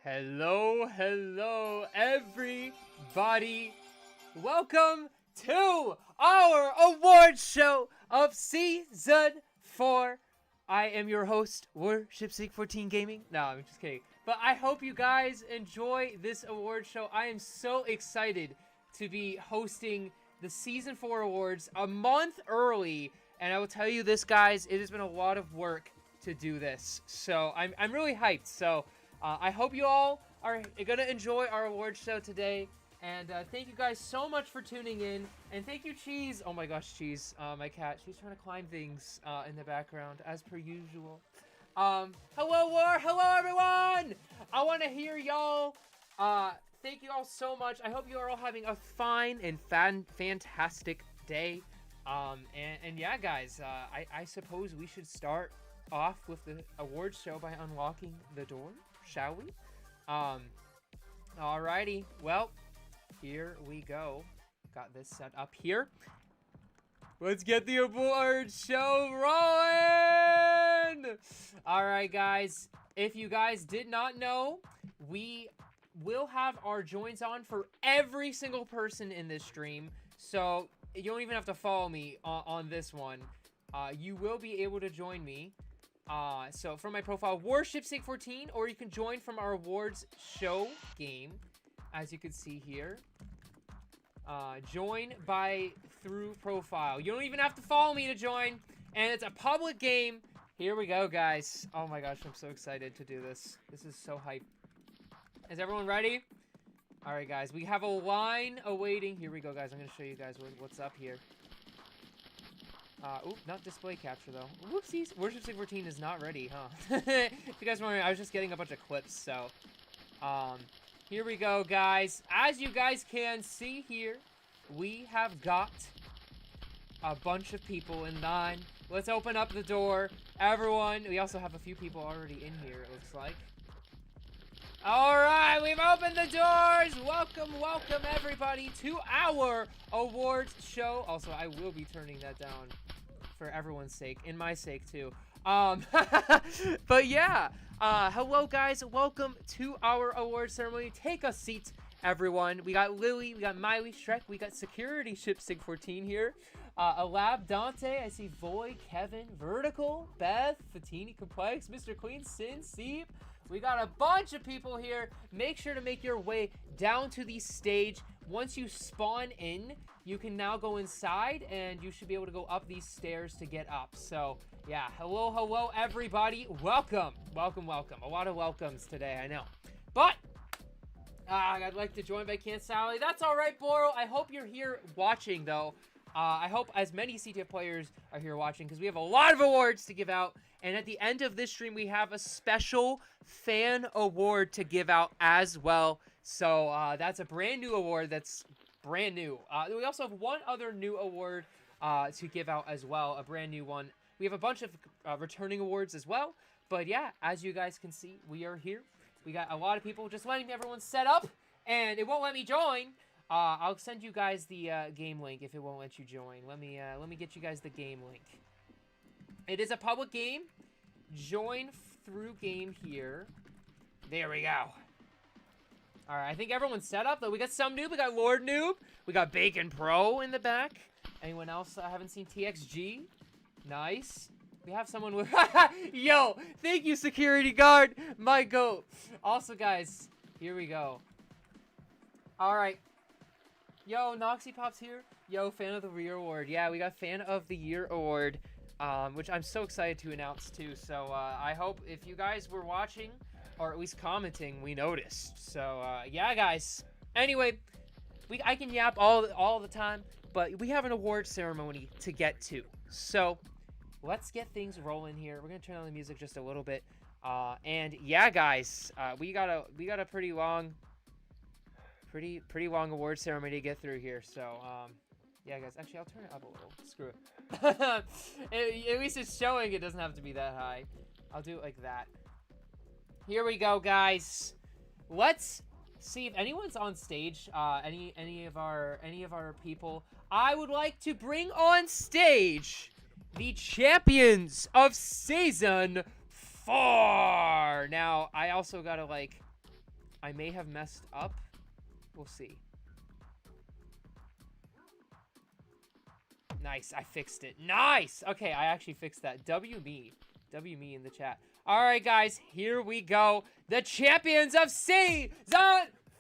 Hello, everybody. Welcome to our award show of Season 4. I am your host, Worship14 Gaming. No, I'm just kidding. But I hope you guys enjoy this award show. I am so excited to be hosting the Season 4 awards a month early. And I will tell you this, guys, it has been a lot of work to do this. So I'm really hyped. So I hope you all are going to enjoy our award show today. And thank you guys so much for tuning in. And thank you, Cheese. Oh my gosh, Cheese, my cat. She's trying to climb things in the background, as per usual. Hello, War. Hello, everyone. I want to hear y'all. Thank you all so much. I hope you are all having a fine and fantastic day. And yeah, guys, I suppose we should start off with the award show by unlocking the door, shall we? Alrighty, well, here we go. Got this set up here. Let's get the award show rolling! Alright, guys, if you guys did not know, we will have our joins on for every single person in this stream, so you don't even have to follow me on this one. You will be able to join me. So from my profile, Worship14, or you can join from our awards show game, as you can see here. Join through profile. You don't even have to follow me to join, and it's a public game. Here we go, guys. Oh my gosh, I'm so excited to do this. This is so hype. Is everyone ready? All right, guys, we have a line awaiting. Here we go, guys. I'm gonna show you guys what's up here. Oop, not display capture, though. Whoopsies. Worship14 is not ready, huh? If you guys were wondering, I was just getting a bunch of clips, so. Here we go, guys. As you guys can see here, we have got a bunch of people in line. Let's open up the door. Everyone, we also have a few people already in here, it looks like. Alright, we've opened the doors! Welcome, everybody, to our awards show. Also, I will be turning that down for everyone's sake, and my sake, too. But yeah, hello, guys. Welcome to our awards ceremony. Take a seat, everyone. We got Lily, we got Miley, Shrek, we got Security Ship Sig14 here. Alab, Dante, I see Void, Kevin, Vertical, Beth, Fatini Complex, Mr. Clean, Sin, Seep. We got a bunch of people here. Make sure to make your way down to the stage. Once you spawn in, you can now go inside, and you should be able to go up these stairs to get up. So, yeah, hello, everybody. Welcome. A lot of welcomes today, I know. But, I'd like to join, but I can't, Sally. That's all right, Boro. I hope you're here watching, though. I hope as many CTF players are here watching, because we have a lot of awards to give out. And at the end of this stream, we have a special fan award to give out as well. So that's a brand new award that's brand new. We also have one other new award to give out as well, a brand new one. We have a bunch of returning awards as well. But yeah, as you guys can see, we are here. We got a lot of people just letting everyone set up, and it won't let me join. I'll send you guys the game link if it won't let you join. Let me get you guys the game link. It is a public game. Join through game here. There we go. Alright, I think everyone's set up, though. We got some noob. We got Lord Noob. We got Bacon Pro in the back. Anyone else I haven't seen? TXG. Nice. We have someone with... Yo, thank you, security guard. My goat. Also, guys, here we go. Alright. Yo, Noxy Pop's here. Yo, Fan of the Year Award. Yeah, we got Fan of the Year Award, which I'm so excited to announce, too. So, I hope if you guys were watching, or at least commenting, we noticed. So, yeah, guys. Anyway, I can yap all the time, but we have an award ceremony to get to. So, let's get things rolling here. We're going to turn on the music just a little bit. And, yeah, guys, we got a pretty long award ceremony to get through here. So, yeah, guys, actually, I'll turn it up a little. Screw it. At least it's showing it doesn't have to be that high. I'll do it like that. Here we go, guys. Let's see if anyone's on stage. Any of our people. I would like to bring on stage the champions of Season 4. Now, I also gotta, like, I may have messed up. We'll see. Nice, I fixed it. Nice! Okay, I actually fixed that. W me in the chat. All right, guys, here we go. The champions of Season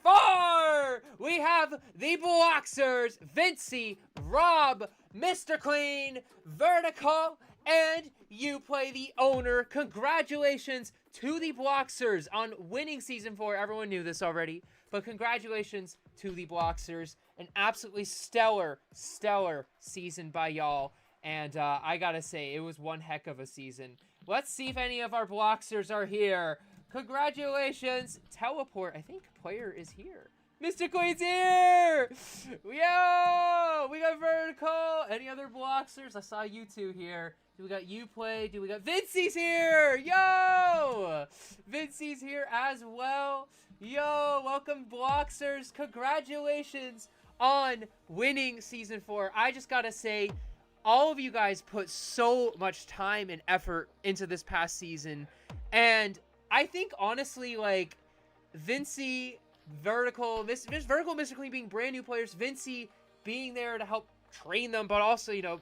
4! We have the Bloxers, Vincey, Rob, Mr. Clean, Vertical, and you play the owner. Congratulations to the Bloxers on winning Season 4. Everyone knew this already, but congratulations to the Bloxers. An absolutely stellar season by y'all. And I gotta say, it was one heck of a season. Let's see if any of our Bloxers are here. Congratulations. Teleport. I think player is here. Mr. Queen's here! Yo! We got Vertical. Any other Bloxers? I saw you two here. Do we got Uplay? Do we got Vincey's here? Yo! Vincey's here as well. Yo, welcome Bloxers. Congratulations on winning Season 4. I just gotta say, all of you guys put so much time and effort into this past season. And I think, honestly, like, Vincey, Vertical, Vertical, Mr. Clean being brand new players, Vincey being there to help train them, but also, you know,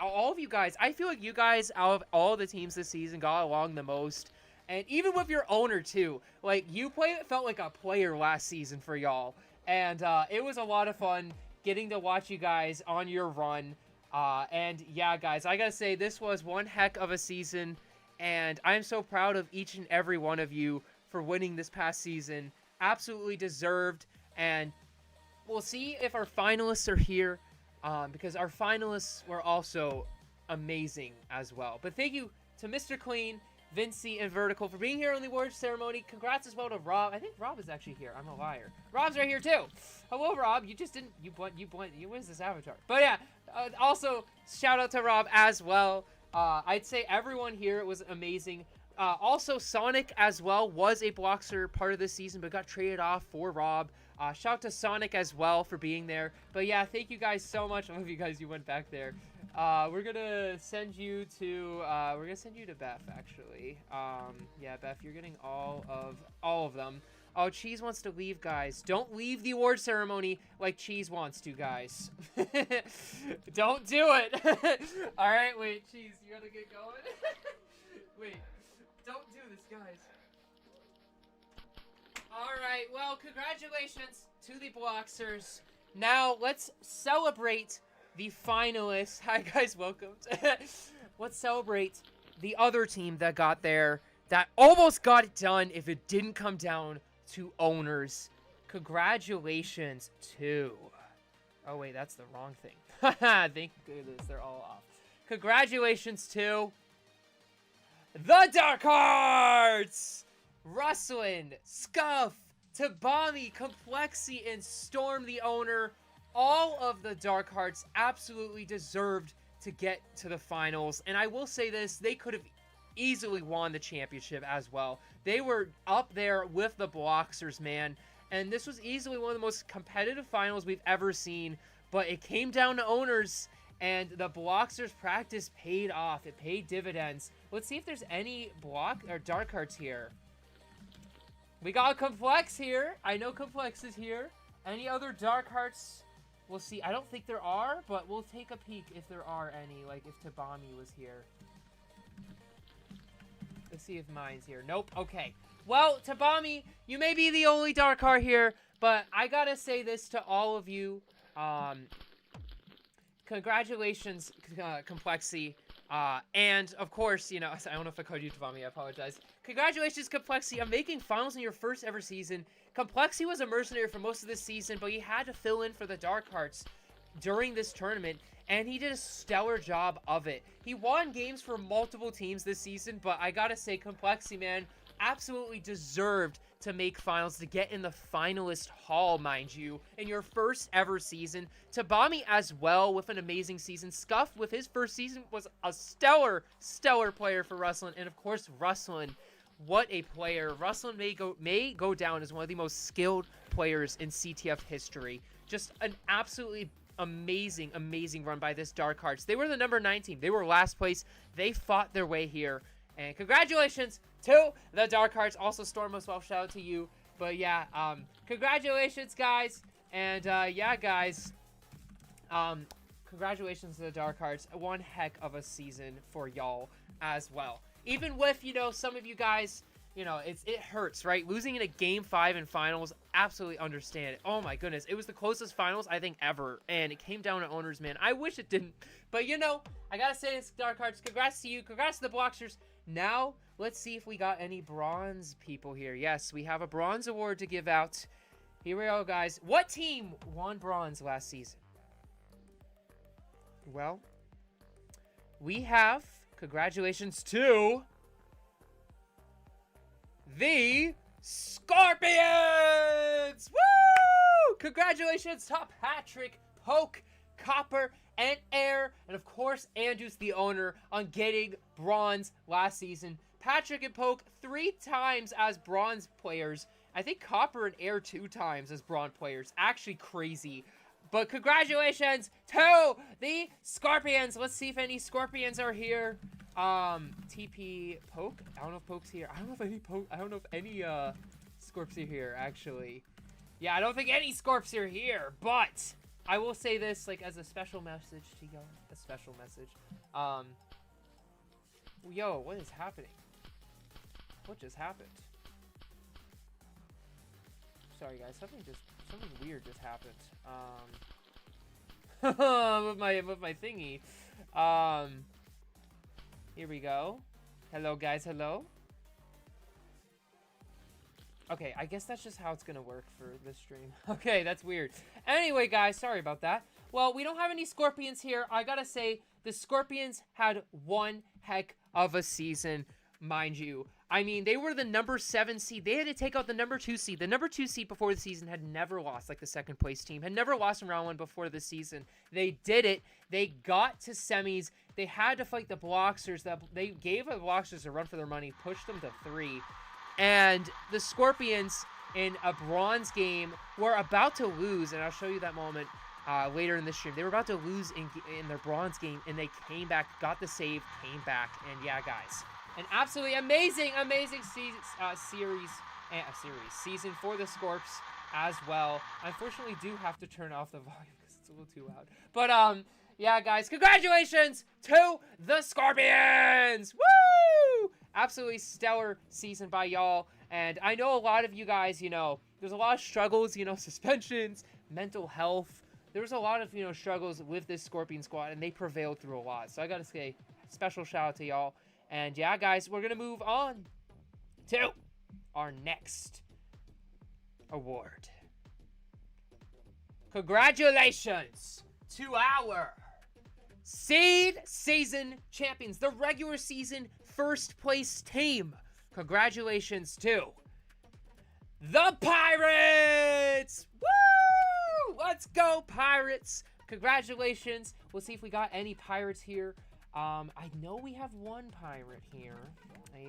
all of you guys, I feel like you guys, out of all the teams this season, got along the most. And even with your owner, too. Like, Uplay felt like a player last season for y'all. And it was a lot of fun getting to watch you guys on your run. And yeah, guys, I gotta say, this was one heck of a season. And I'm so proud of each and every one of you for winning this past season. Absolutely deserved. And we'll see if our finalists are here. Because our finalists were also amazing as well. But thank you to Mr. Clean, Vincey, and Vertical for being here on the awards ceremony. Congrats as well to Rob. I think Rob is actually here. I'm a liar. Rob's right here too. Hello, Rob. You just didn't. You where's this avatar? But yeah. Also, shout out to Rob as well. I'd say everyone here was amazing. Also, Sonic as well was a Bloxer part of this season, but got traded off for Rob. Shout out to Sonic as well for being there. But yeah, thank you guys so much. I love you guys. You went back there. We're gonna send you to Beth, actually. Yeah, Beth, you're getting all of them. Oh, Cheese wants to leave, guys. Don't leave the award ceremony like Cheese wants to, guys. Don't do it. All right, wait, Cheese, you gotta get going. Wait, don't do this, guys. All right, well, congratulations to the Bloxers. Now, let's celebrate the finalists. Hi, guys, welcome. Let's celebrate the other team that got there, that almost got it done if it didn't come down to owners. Congratulations to... Oh, wait, that's the wrong thing. Thank goodness, they're all off. Congratulations to... the Dark Hearts! Rustlin, Scuff, Tabami, Complexy, and Storm the owner. All of the Dark Hearts absolutely deserved to get to the finals. And I will say this, they could have easily won the championship as well. They were up there with the Bloxers, man. And this was easily one of the most competitive finals we've ever seen. But it came down to owners, and the Bloxers practice paid off. It paid dividends. Let's see if there's any Dark Hearts here. We got Complex here. I know Complex is here. Any other Dark Hearts? We'll see. I don't think there are, but we'll take a peek if there are any. Like if Tabami was here. Let's see if mine's here. Nope. Okay. Well, Tabami, you may be the only Dark Heart here, but I gotta say this to all of you. Congratulations, Complexy. And, of course, you know, I don't know if I called you Tabami, I apologize. Congratulations, Complexy, on making finals in your first ever season. Complexy was a mercenary for most of this season, but he had to fill in for the Dark Hearts during this tournament, and he did a stellar job of it. He won games for multiple teams this season, but I gotta say, Complexy, man, absolutely deserved to make finals, to get in the finalist hall, mind you, in your first ever season. Tabami as well with an amazing season. Scuff with his first season was a stellar player for Rustlin. And of course, Rustlin, what a player. Rustlin may go down as one of the most skilled players in CTF history. Just an absolutely amazing run by this Dark Hearts. They were the number 9 team. They were last place. They fought their way here. And congratulations to the Dark Hearts. Also, Storm as well. Shout out to you. But yeah, congratulations, guys. And yeah, guys, congratulations to the Dark Hearts. One heck of a season for y'all as well. Even with, you know, some of you guys, you know, it hurts, right? Losing in a Game 5 in finals, absolutely understand it. Oh my goodness, it was the closest finals I think ever, and it came down to owners, man. I wish it didn't, but you know, I gotta say this, Dark Hearts, congrats to you, congrats to the Blocksters. Now, let's see if we got any bronze people here. Yes, we have a bronze award to give out. Here we go, guys. What team won bronze last season? Well, we have, congratulations to the Scorpions! Woo! Congratulations to Patrick, Poke, Copper, and Air, and of course, Andrews, the owner, on getting bronze last season. Patrick and Poke 3 times as bronze players. I think Copper and Air 2 times as bronze players. Actually crazy. But congratulations to the Scorpions. Let's see if any Scorpions are here. TP Poke. I don't know if Poke's here. I don't know if any Scorps are here, actually. Yeah, I don't think any Scorps are here, but I will say this, like, as a special message to y'all. A special message. Yo, what is happening? What just happened? Sorry, guys. Something weird just happened. with my thingy. Here we go. Hello, guys. Hello. Okay, I guess that's just how it's gonna work for this stream. Okay, that's weird. Anyway, guys, sorry about that. Well, we don't have any Scorpions here. I gotta say, the Scorpions had one heck of a season, mind you. I mean, they were the number 7 seed. They had to take out the number 2 seed. The number 2 seed before the season had never lost, like the second place team. Had never lost in round 1 before the season. They did it. They got to semis. They had to fight the Blocksters. They gave the Blocksters a run for their money, pushed them to 3. And the Scorpions, in a bronze game, were about to lose. And I'll show you that moment later in the stream. They were about to lose in their bronze game, and they came back, got the save, came back. And yeah, guys. An absolutely amazing season for the Scorps as well. I unfortunately do have to turn off the volume because it's a little too loud. But yeah, guys, congratulations to the Scorpions! Woo! Absolutely stellar season by y'all. And I know a lot of you guys, you know, there's a lot of struggles, you know, suspensions, mental health. There was a lot of, you know, struggles with this Scorpion squad, and they prevailed through a lot. So I gotta say, special shout out to y'all. And yeah, guys, we're going to move on to our next award. Congratulations to our Seed Season Champions, the regular season first place team. Congratulations to the Pirates! Woo! Let's go, Pirates! Congratulations. We'll see if we got any Pirates here. I know we have one pirate here.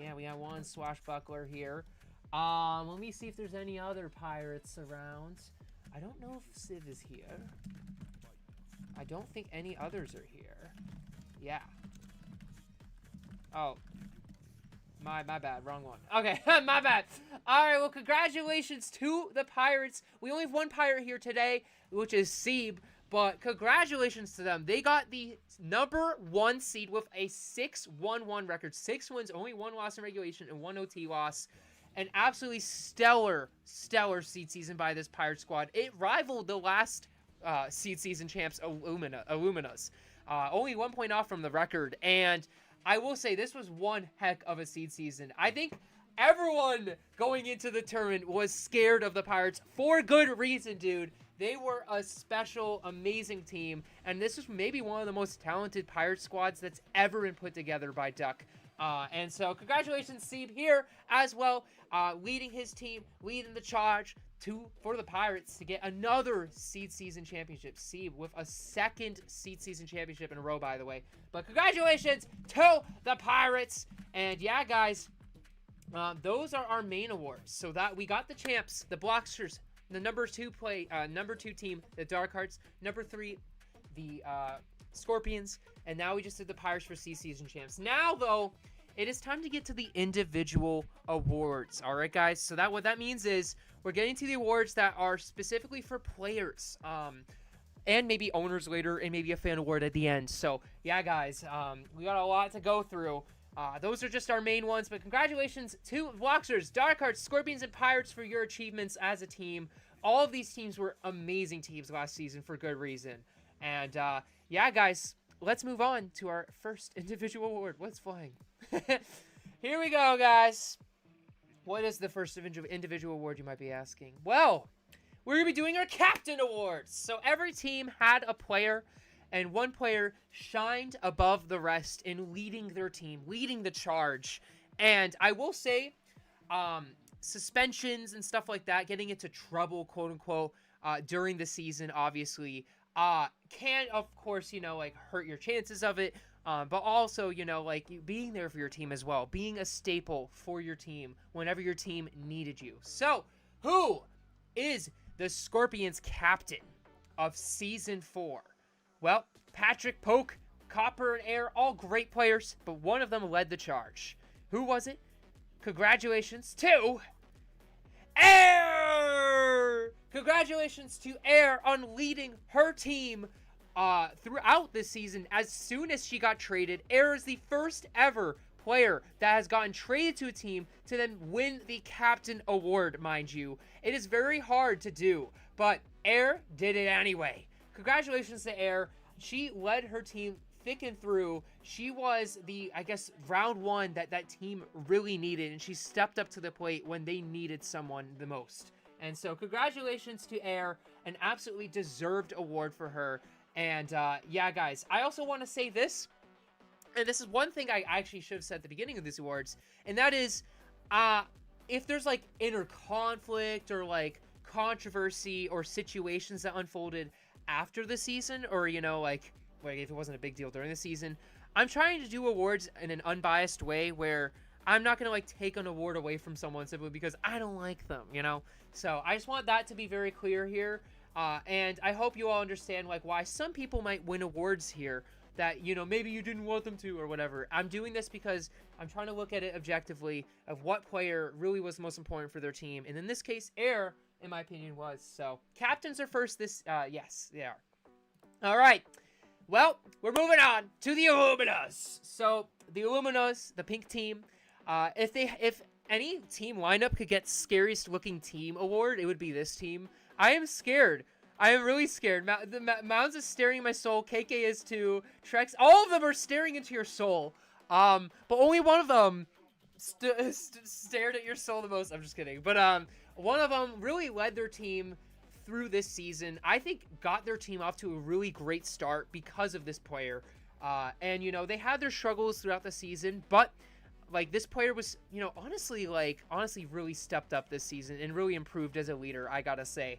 Yeah, we have one swashbuckler here. Let me see if there's any other pirates around. I don't know if Civ is here. I don't think any others are here. Yeah. Oh. My bad. Wrong one. Okay, my bad. Alright, well, congratulations to the Pirates. We only have one pirate here today, which is Seeb. But congratulations to them. They got the number 1 seed with a 6-1-1 record. 6 wins, only 1 loss in regulation, and 1 OT loss. An absolutely stellar seed season by this Pirate squad. It rivaled the last seed season champs, Illuminas. Only 1 point off from the record. And I will say, this was one heck of a seed season. I think everyone going into the tournament was scared of the Pirates for good reason, dude. They were a special, amazing team, and this was maybe one of the most talented Pirate squads that's ever been put together by Duck. And so, congratulations, Seeb, here as well, leading his team, leading the charge for the Pirates to get another Seed Season Championship. Seeb with a 2nd Seed Season Championship in a row, by the way. But congratulations to the Pirates. And yeah, guys, those are our main awards. So that we got the champs, the Blocksters, the number 2 team, the Dark Hearts, number 3, the Scorpions, and now we just did the Pirates for Season Champs. Now, though, it is time to get to the individual awards. All right, guys. So what that means is we're getting to the awards that are specifically for players. And maybe owners later, and maybe a fan award at the end. So, yeah, guys, we got a lot to go through. Those are just our main ones, but congratulations to Bloxers, Dark Hearts, Scorpions, and Pirates for your achievements as a team. All of these teams were amazing teams last season for good reason. And, yeah, guys, let's move on to our first individual award. What's flying? Here we go, guys. What is the first individual award, you might be asking? Well, we're going to be doing our Captain Awards. So every team had a player, and one player shined above the rest in leading their team, leading the charge. And I will say, suspensions and stuff like that, getting into trouble, quote-unquote, during the season, obviously, can, of course, you know, like, hurt your chances of it. But also, you know, like, being there for your team as well. Being a staple for your team whenever your team needed you. So, who is the Scorpions captain of Season 4? Well, Patrick, Poke, Copper, and Air, all great players, but one of them led the charge. Who was it? Congratulations to Air! Congratulations to Air on leading her team throughout this season. As soon as she got traded, Air is the first ever player that has gotten traded to a team to then win the captain award, mind you. It is very hard to do, but Air did it anyway. Congratulations to Air. She led her team thick and through. She was the, I guess, round one that team really needed, and she stepped up to the plate when they needed someone the most. And so congratulations to Air, an absolutely deserved award for her. And yeah, guys, I also want to say this, and this is one thing I actually should have said at the beginning of these awards, and that is, if there's, like, inner conflict or, like, controversy or situations that unfolded after the season, or, you know, like if it wasn't a big deal during the season, I'm trying to do awards in an unbiased way where I'm not going to, like, take an award away from someone simply because I don't like them, you know? So I just want that to be very clear here. And I hope you all understand, like, why some people might win awards here that, you know, maybe you didn't want them to or whatever. I'm doing this because I'm trying to look at it objectively of what player really was most important for their team. And in this case, Air, in my opinion, was. So captains are first this, yes, they are. All right. Well, we're moving on to the Illuminas. So the Illuminas, the pink team, if any team lineup could get scariest looking team award, it would be this team. I am scared. I am really scared. Mounds is staring at my soul. KK is too. Trex, all of them are staring into your soul. But only one of them stared at your soul the most. I'm just kidding. But one of them really led their team through this season. I think got their team off to a really great start because of this player. And, you know, they had their struggles throughout the season, but, like, this player was, you know, honestly really stepped up this season and really improved as a leader, I gotta say.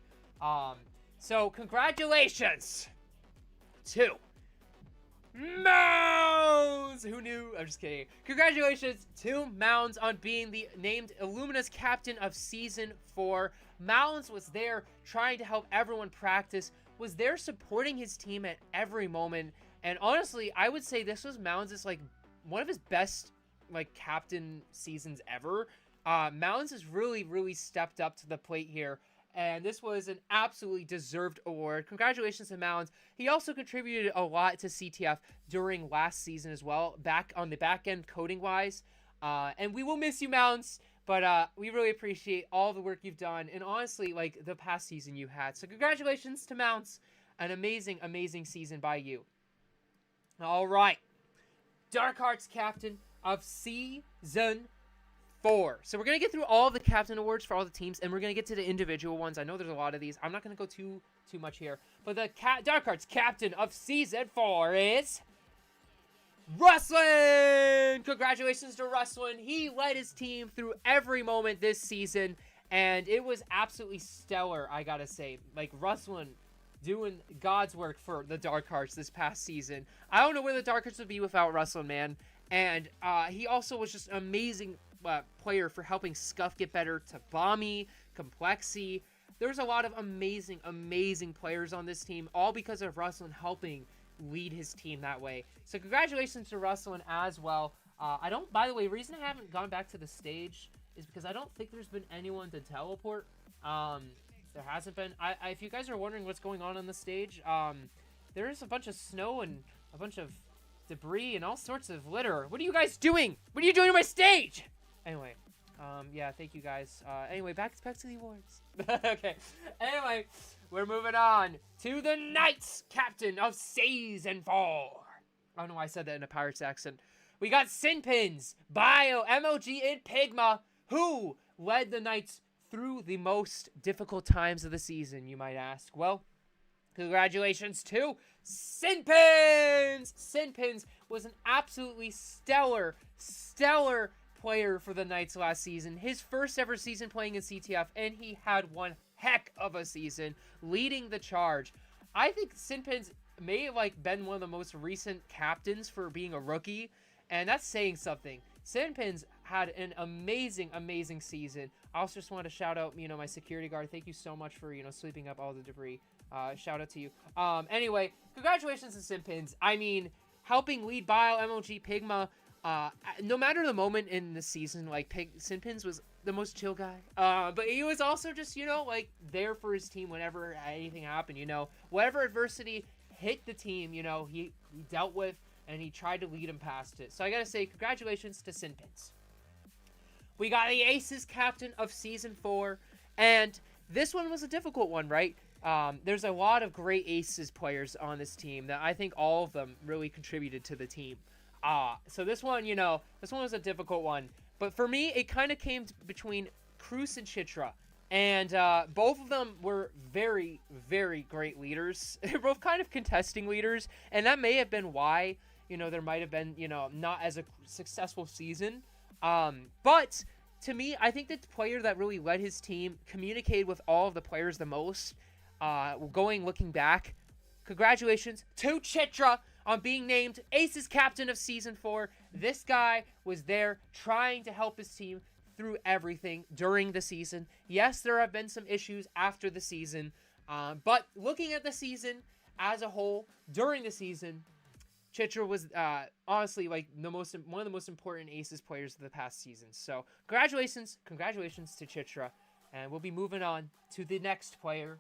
So congratulations to Mounds! Who knew? I'm just kidding. Congratulations to Mounds on being the named Illumina's captain of Season 4. Mounds was there trying to help everyone practice, was there supporting his team at every moment, and honestly, I would say this was Mounds' like one of his best like captain seasons ever. Mounds has really stepped up to the plate here, and this was an absolutely deserved award. Congratulations to Mounds. He also contributed a lot to CTF during last season as well, back on the back end coding wise. And we will miss you, Mounds, but we really appreciate all the work you've done, and honestly, like the past season you had. So congratulations to Mounds. An amazing season by you. All right. Dark Hearts captain of Season 4. So we're going to get through all of the captain awards for all the teams, and we're going to get to the individual ones. I know there's a lot of these. I'm not going to go too much here. But the Dark Hearts captain of Season 4 is Rustlin! Congratulations to Rustlin. He led his team through every moment this season, and it was absolutely stellar, I got to say. Like, Rustlin doing God's work for the Dark Hearts this past season. I don't know where the Dark Hearts would be without Rustlin, man. And he also was just an amazing player for helping Scuff get better, to Bommy, Complexy. There's a lot of amazing players on this team, all because of Rustlin helping lead his team that way. So congratulations to Rustlin as well. By the way, the reason I haven't gone back to the stage is because I don't think there's been anyone to teleport There hasn't been. If you guys are wondering what's going on the stage, there is a bunch of snow and a bunch of debris and all sorts of litter. What are you guys doing? What are you doing to my stage? Anyway, yeah, thank you guys. Anyway, back to the awards. Okay. Anyway, we're moving on to the Knights captain of Season 4. I don't know why I said that in a Pirates accent. We got Sinpins, Bio, MLG, and Pigma, who led the Knights through the most difficult times of the season, you might ask. Well, congratulations to Sinpins! Sinpins was an absolutely stellar player for the Knights last season. His first ever season playing in CTF, and he had one heck of a season, leading the charge. I think Sinpins may have been one of the most recent captains for being a rookie, and that's saying something. Sinpins had an amazing season. I also just want to shout out, my security guard. Thank you so much for, sweeping up all the debris. Shout out to you. Anyway, congratulations to Sinpins. I mean, helping lead Bile, MLG, Pigma. No matter the moment in the season, Sinpins was the most chill guy. But he was also just, there for his team whenever anything happened, Whatever adversity hit the team, he dealt with, and he tried to lead him past it. So I gotta say, congratulations to Sinpins. We got the Aces captain of Season 4, and this one was a difficult one, right? There's a lot of great Aces players on this team that I think all of them really contributed to the team. So this one, this one was a difficult one. But for me, it kind of came between Cruz and Chitra. And both of them were very great leaders. They're both kind of contesting leaders. And that may have been why, there might have been, not as a successful season. But to me, I think the player that really led his team, communicated with all of the players the most, looking back, congratulations to Chitra on being named Aces captain of Season 4. This guy was there trying to help his team through everything during the season. Yes, there have been some issues after the season, but looking at the season as a whole, during the season, Chitra was honestly one of the most important Aces players of the past season. So congratulations to Chitra, and we'll be moving on to the next player,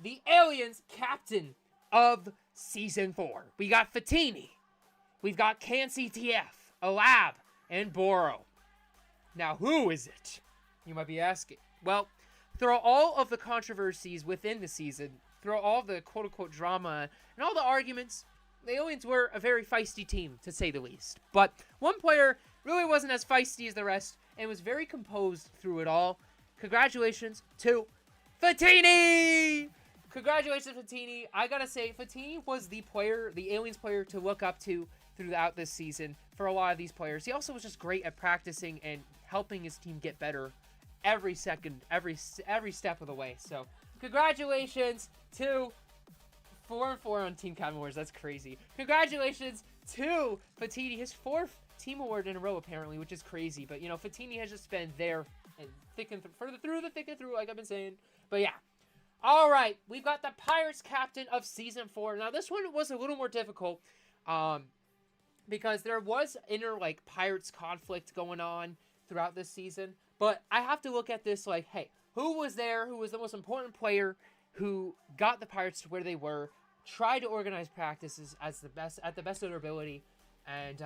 the Aliens captain of Season 4. We got Fatini, we've got CTF, Alab, and Boro. Now, who is it? You might be asking. Well, through all of the controversies within the season, through all the quote-unquote drama and all the arguments, the Aliens were a very feisty team, to say the least. But one player really wasn't as feisty as the rest and was very composed through it all. Congratulations to Fatini! Congratulations, Fatini. I gotta say, Fatini was the Aliens player to look up to throughout this season for a lot of these players. He also was just great at practicing and helping his team get better every step of the way. So, congratulations to 4-4 on Team Captain Awards. That's crazy. Congratulations to Fatini, his 4th team award in a row, apparently, which is crazy. But, Fatini has just been there and through the thick and through, like I've been saying. But, yeah. All right, we've got the Pirates captain of Season 4. Now, this one was a little more difficult because there was inner, Pirates conflict going on throughout this season. But I have to look at this hey, who was there? Who was the most important player who got the Pirates to where they were, tried to organize practices at the best of their ability, and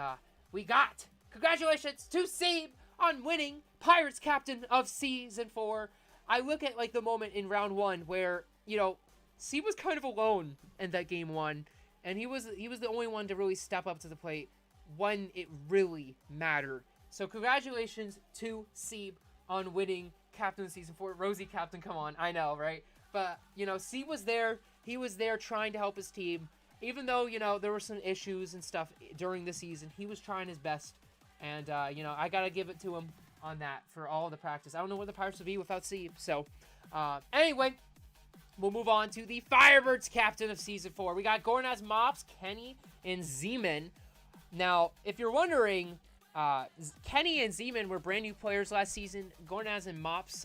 we got congratulations to Seeb on winning Pirates captain of Season 4. I look at the moment in round 1 where Seeb was kind of alone in that game 1, and he was the only one to really step up to the plate when it really mattered. So congratulations to Seeb on winning captain of Season 4. Rosie captain, come on, I know, right? But, Seeb was there. He was there trying to help his team. Even though, there were some issues and stuff during the season, he was trying his best. And, I got to give it to him on that for all the practice. I don't know where the Pirates would be without Seeb. So, anyway, we'll move on to the Firebirds captain of Season 4. We got Gornaz, Mops, Kenny, and Zeman. Now, if you're wondering, Kenny and Zeman were brand new players last season. Gornaz and Mops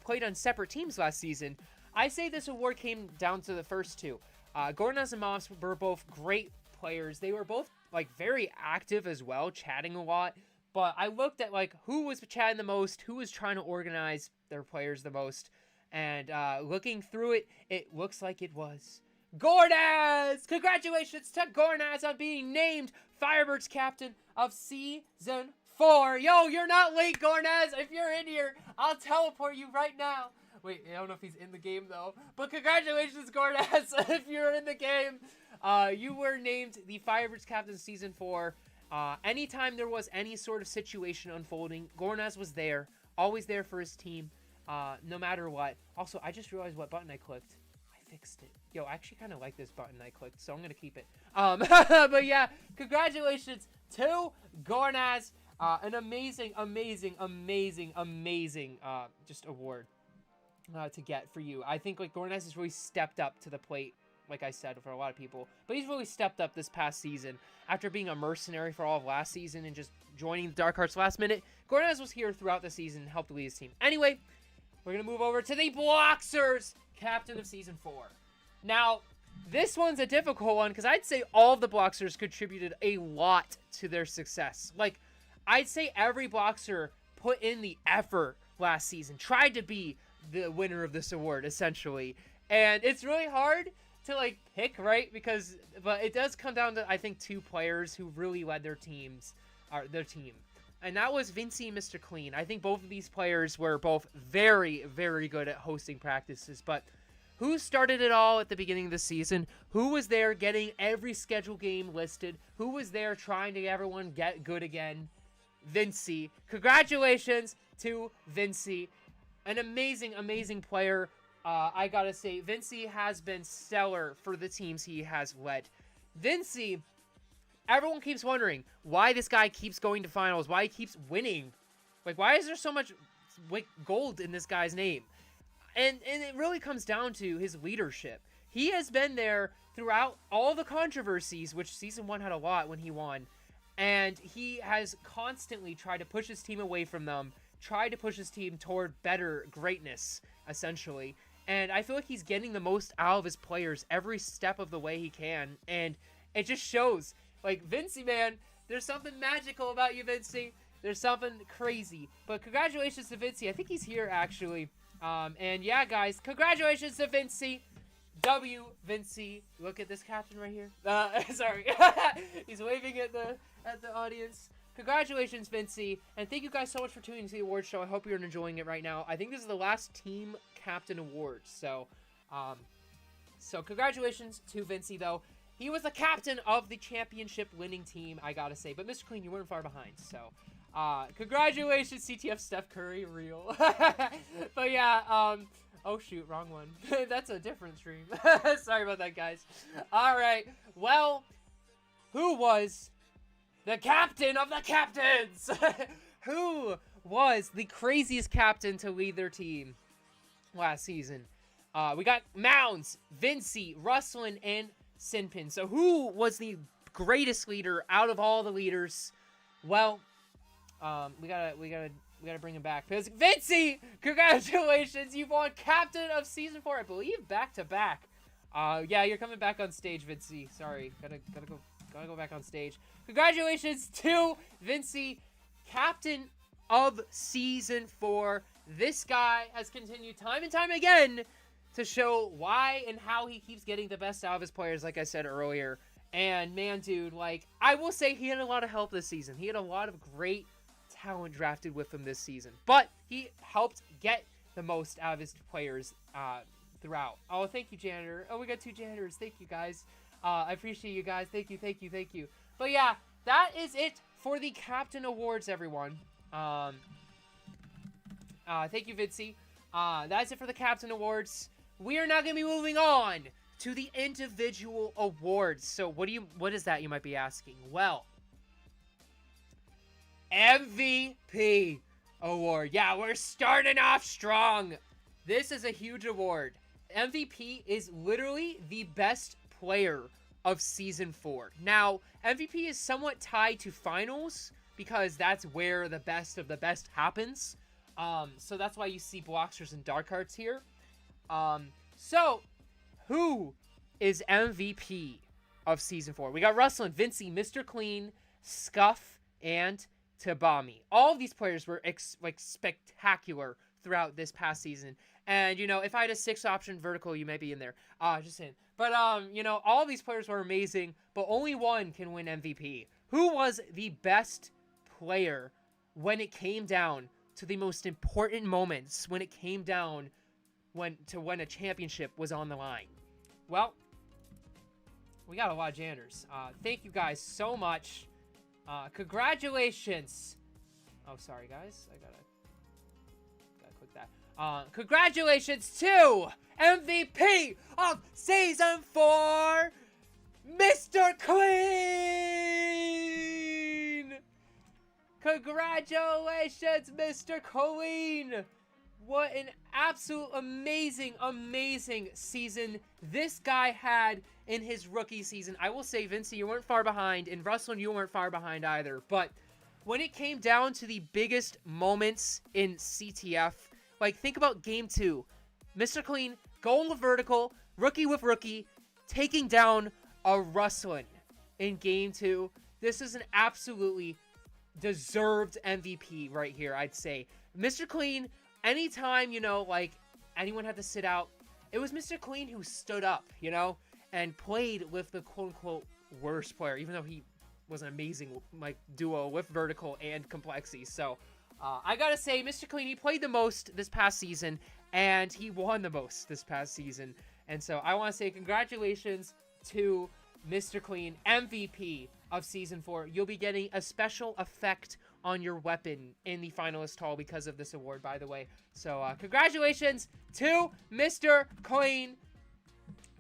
played on separate teams last season. I say this award came down to the first two. Gornaz and Mops were both great players. They were both very active as well, chatting a lot. But I looked at who was chatting the most, who was trying to organize their players the most. And looking through it, it looks like it was Gornaz! Congratulations to Gornaz on being named Firebirds Captain of Season 4. Yo, you're not late, Gornaz. If you're in here, I'll teleport you right now. Wait, I don't know if he's in the game, though. But congratulations, Gornaz, if you're in the game. You were named the Firebirds Captain of Season 4. Anytime there was any sort of situation unfolding, Gornaz was there. Always there for his team, no matter what. Also, I just realized what button I clicked. I fixed it. Yo, I actually kind of like this button I clicked, so I'm going to keep it. But yeah, congratulations to Gornaz. An amazing, amazing, amazing, amazing just award to get for you. I think like Gornaz has really stepped up to the plate, like I said, for a lot of people. But he's really stepped up this past season. After being a mercenary for all of last season and just joining the Dark Hearts last minute, Gornaz was here throughout the season and helped lead his team. Anyway, we're going to move over to the Bloxers, Captain of Season 4. Now, this one's a difficult one because I'd say all of the Bloxers contributed a lot to their success. Like, I'd say every Bloxer put in the effort last season, tried to be the winner of this award, essentially. And it's really hard to, like, pick, right? But it does come down to, I think, two players who really led their team. And that was Vinci and Mr. Clean. I think both of these players were both very, very good at hosting practices. But who started it all at the beginning of the season? Who was there getting every scheduled game listed? Who was there trying to get everyone get good again? Vinci. Congratulations to Vinci. An amazing, amazing player. I gotta say, Vinci has been stellar for the teams he has led. Vinci, everyone keeps wondering why this guy keeps going to finals, why he keeps winning. Like, why is there so much gold in this guy's name? And it really comes down to his leadership. He has been there throughout all the controversies, which Season 1 had a lot when he won. And he has constantly tried to push his team away from them, tried to push his team toward better greatness, essentially. And I feel like he's getting the most out of his players every step of the way he can. And it just shows. Like, Vinci, man, there's something magical about you, Vinci. There's something crazy. But congratulations to Vinci. I think he's here, actually. And yeah, guys, congratulations to Vinci. Vinci. Look at this captain right here. Sorry. He's waving at the audience. Congratulations, Vinci. And thank you guys so much for tuning into the awards show. I hope you're enjoying it right now. I think this is the last team captain awards. So congratulations to Vinci, though. He was the captain of the championship winning team, I gotta say. But Mr. Clean, you weren't far behind. So congratulations, CTF Steph Curry, real. But yeah, oh shoot, wrong one. That's a different stream. Sorry about that, guys. Alright, well, who was the captain of the captains? Who was the craziest captain to lead their team last season? We got Mounds, Vinci, Rustlin, and Sinpin. So who was the greatest leader out of all the leaders? Well, we gotta bring him back because Vinci, congratulations, you've won Captain of Season 4, I believe, back to back. Yeah, you're coming back on stage, Vinci. Sorry, gotta go back on stage. Congratulations to Vinci, Captain of Season 4. This guy has continued time and time again to show why and how he keeps getting the best out of his players, like I said earlier. And man, dude, like, I will say he had a lot of help this season. He had a lot of great talent drafted with him this season. But he helped get the most out of his players throughout. Oh, thank you, janitor. Oh, we got 2 janitors. Thank you, guys. I appreciate you guys. Thank you, thank you, thank you. But yeah, that is it for the Captain Awards, everyone. Thank you, Vinci. That's it for the Captain Awards. We are now going to be moving on to the individual awards. So what is that, you might be asking? Well, MVP award. Yeah, we're starting off strong. This is a huge award. MVP is literally the best player of Season 4. Now, MVP is somewhat tied to finals because that's where the best of the best happens. So that's why you see Bloxers and Dark Hearts here. So, who is MVP of Season 4? We got Rustlin, Vinci, Mr. Clean, Scuff, and Tabami. All of these players were spectacular throughout this past season. And, if I had a 6-option vertical, you might be in there. Just saying. But, all these players were amazing, but only one can win MVP. Who was the best player when it came down to the most important moments, when it came down to when a championship was on the line? Well, we got a lot of Janners. Thank you guys so much. Congratulations. Oh, sorry, guys. I gotta click that. Congratulations to MVP of Season 4, Mr. Clean! Congratulations, Mr. Clean! What an absolute amazing season this guy had in his rookie season. I will say, Vincey, you weren't far behind, and Russell, you weren't far behind either. But when it came down to the biggest moments in CTF, like, think about Game 2. Mr. Clean, going with vertical, rookie with rookie, taking down a Rustlin in Game 2. This is an absolutely deserved MVP right here, I'd say. Mr. Clean, anytime, like, anyone had to sit out, it was Mr. Clean who stood up, and played with the quote-unquote worst player, even though he was an amazing, like, duo with vertical and complexity. So, I gotta say, Mr. Clean, he played the most this past season, and he won the most this past season. And so, I want to say congratulations to Mr. Clean, MVP of Season 4. You'll be getting a special effect on your weapon in the finalist hall because of this award, by the way. So, congratulations to Mr. Clean.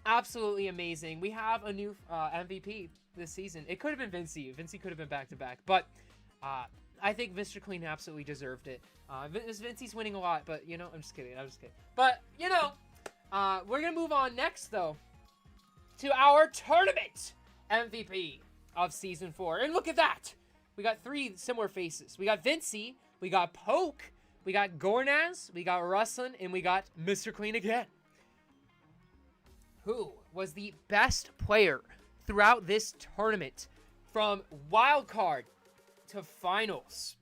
Absolutely amazing. We have a new MVP this season. It could have been Vincey. Vincey could have been back-to-back. But I think Mr. Clean absolutely deserved it. Vincey's winning a lot, but, I'm just kidding. But, we're going to move on next, though, to our tournament MVP of Season 4. And look at that! We got 3 similar faces. We got Vincey, we got Poke, we got Gornaz, we got Rustlin, and we got Mr. Clean again. Who was the best player throughout this tournament from wildcard to finals?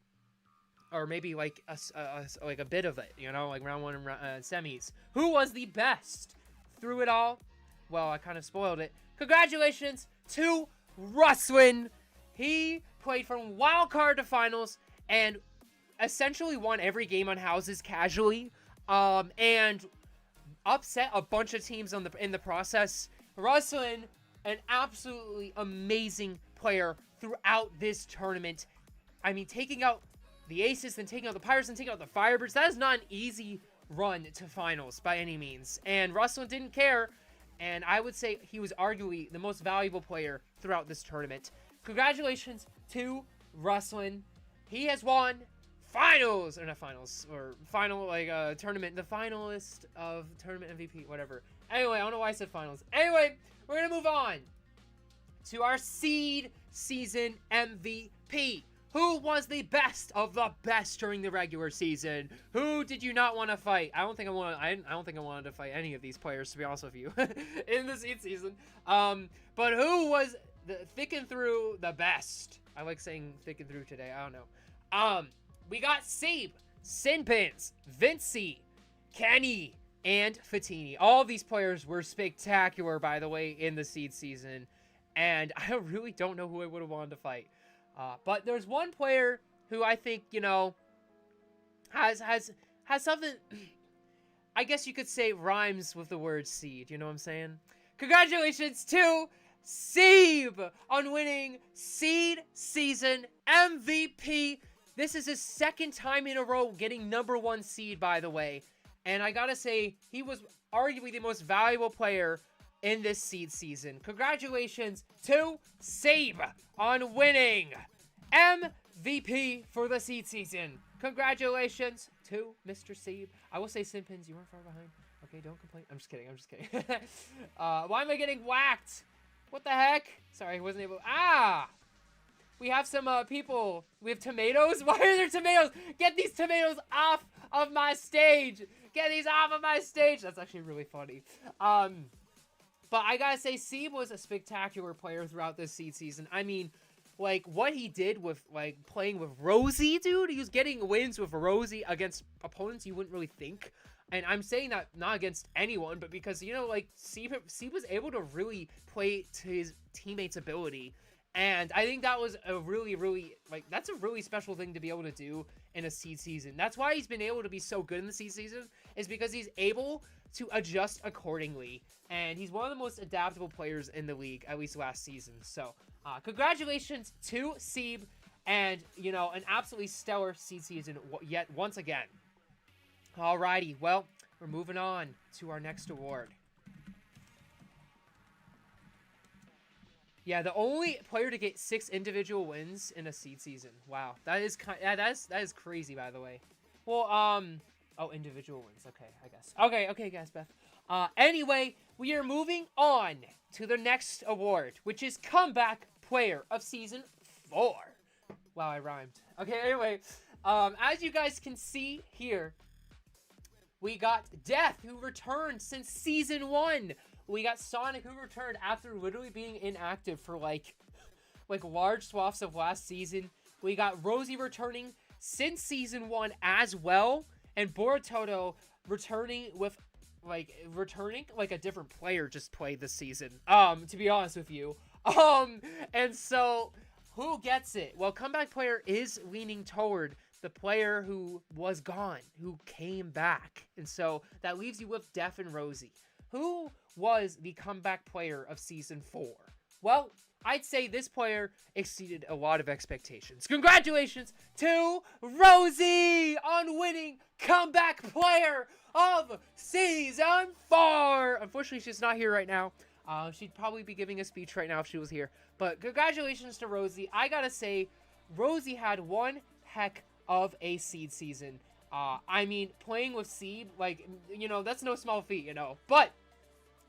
Or maybe like a bit of it, like round 1 and semis. Who was the best through it all? Well, I kind of spoiled it. Congratulations to Rustlin. He played from wild card to finals and essentially won every game on houses casually, and upset a bunch of teams in the process. Rustlin, an absolutely amazing player throughout this tournament. I mean, taking out the Aces, then taking out the Pirates, and taking out the Firebirds, that is not an easy run to finals by any means. And Rustlin didn't care, and I would say he was arguably the most valuable player throughout this tournament. Congratulations to Rustlin. He has won finals, or not finals, or final, tournament, the finalist of tournament MVP, whatever. Anyway, I don't know why I said finals. Anyway, we're going to move on to our seed season MVP. Who was the best of the best during the regular season? Who did you not want to fight? I don't think I wanted to fight any of these players, to be honest with you, in the seed season. But who was thick and through the best? I like saying thick and through today. I don't know. We got Sebe, Sinpins, Vincey, Kenny, and Fatini. All of these players were spectacular, by the way, in the seed season. And I really don't know who I would have wanted to fight. But there's one player who I think, has something, I guess you could say rhymes with the word seed. You know what I'm saying? Congratulations to Sebe on winning seed season MVP. This is his second time in a row getting #1 seed, by the way. And I gotta say, he was arguably the most valuable player in this seed season. Congratulations to Sebe on winning MVP for the seed season. Congratulations to Mr. Sebe. I will say, Simpins, you weren't far behind. Okay, don't complain. I'm just kidding. Why am I getting whacked? What the heck? Sorry, I wasn't able. We have some people. We have tomatoes. Why are there tomatoes? Get these tomatoes off of my stage. Get these off of my stage. That's actually really funny. But I gotta say, Sebe was a spectacular player throughout this seed season. I mean, like, what he did with, like, playing with Rosie, dude. He was getting wins with Rosie against opponents you wouldn't really think. And I'm saying that not against anyone, but because, you know, like, Seed was able to really play to his teammates' ability. And I think that was a really, like, that's a really special thing to be able to do in a Seed season. That's why he's been able to be so good in the Seed season, is because he's able to adjust accordingly. And he's one of the most adaptable players in the league, at least last season. So, congratulations to Seed, and, you know, an absolutely stellar Seed season yet once again. Alrighty, well, we're moving on to our next award. Yeah, the only player to get 6 individual wins in a Seed season. Wow, that is that is crazy, by the way. Well, oh, individual wins. Okay, I guess. Okay, guys, Beth. Anyway, we are moving on to the next award, which is Comeback Player of Season 4. Wow, I rhymed. Okay, anyway, as you guys can see here, we got Death, who returned since Season 1. We got Sonic, who returned after literally being inactive for, like large swaths of last season. We got Rosie returning since Season 1 as well. And Borutoto returning with, like a different player just played this season. To be honest with you. And so, who gets it? Well, Comeback Player is leaning toward the player who was gone, who came back. And so, that leaves you with Def and Rosie. Who was the Comeback Player of Season 4? Well, I'd say this player exceeded a lot of expectations. Congratulations to Rosie on winning Comeback Player of Season 4! Unfortunately, she's not here right now. She'd probably be giving a speech right now if she was here. But congratulations to Rosie. I gotta say, Rosie had one heck of a Seed season. I mean, playing with Seed, like, you know, that's no small feat, you know. But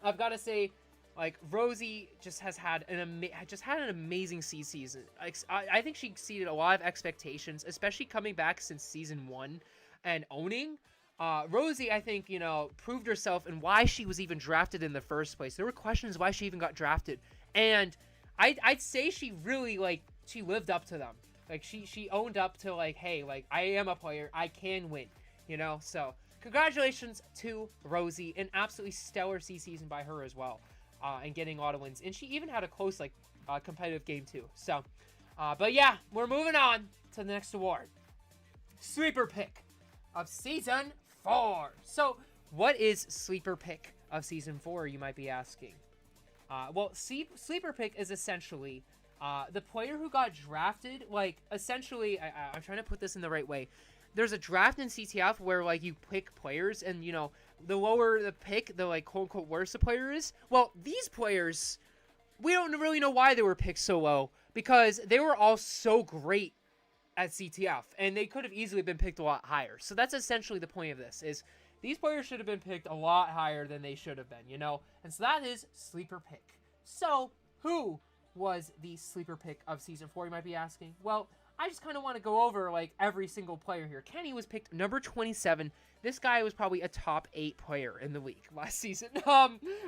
I've got to say, like, Rosie just has had an amazing Seed season. I think she exceeded a lot of expectations, especially coming back since Season 1 and owning. Rosie, I think, you know, proved herself and why she was even drafted in the first place. There were questions why she even got drafted. And I'd say she really, like, she lived up to them. Like, she owned up to, like, hey, like, I am a player. I can win, you know? So, congratulations to Rosie. An absolutely stellar season by her as well. And getting a lot of wins. And she even had a close, like, competitive game, too. So, but yeah, we're moving on to the next award. Sleeper Pick of Season 4. So, what is Sleeper Pick of Season 4, you might be asking? Well, Sleeper Pick is essentially the player who got drafted, like, essentially, I'm trying to put this in the right way. There's a draft in CTF where, like, you pick players, and, you know, the lower the pick, the, like, quote-unquote worse the player is. Well, these players, we don't really know why they were picked so low, because they were all so great at CTF, and they could have easily been picked a lot higher. So that's essentially the point of this, is these players should have been picked a lot higher than they should have been, you know? And so that is Sleeper Pick. So, who was the Sleeper Pick of Season 4, you might be asking? Well, I just kind of want to go over, like, every single player here. Kenny was picked number 27. This guy was probably a top 8 player in the league last season.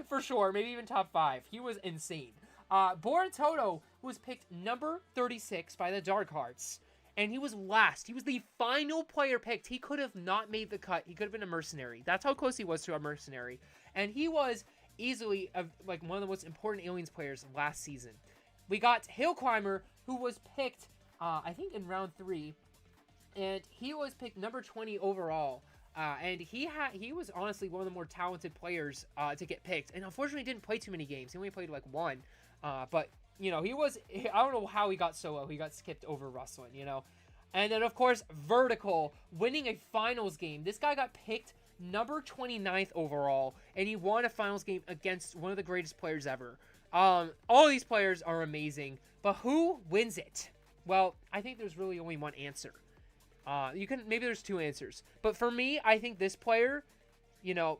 For sure. Maybe even top 5. He was insane. Borutoto was picked number 36 by the Dark Hearts. And he was last. He was the final player picked. He could have not made the cut. He could have been a mercenary. That's how close he was to a mercenary. And he was easily, like, one of the most important Aliens players last season. We got Hill Climber, who was picked, I think, in round 3. And he was picked number 20 overall. And he was honestly one of the more talented players to get picked. And unfortunately didn't play too many games. He only played, like, 1. But, you know, I don't know how he got so low. He got skipped over Rustlin, you know. And then, of course, Vertical, winning a finals game. This guy got picked number 29th overall. And he won a finals game against one of the greatest players ever. All these players are amazing, but who wins it? Well, I think there's really only one answer. Maybe there's 2 answers, but for me, I think this player, you know,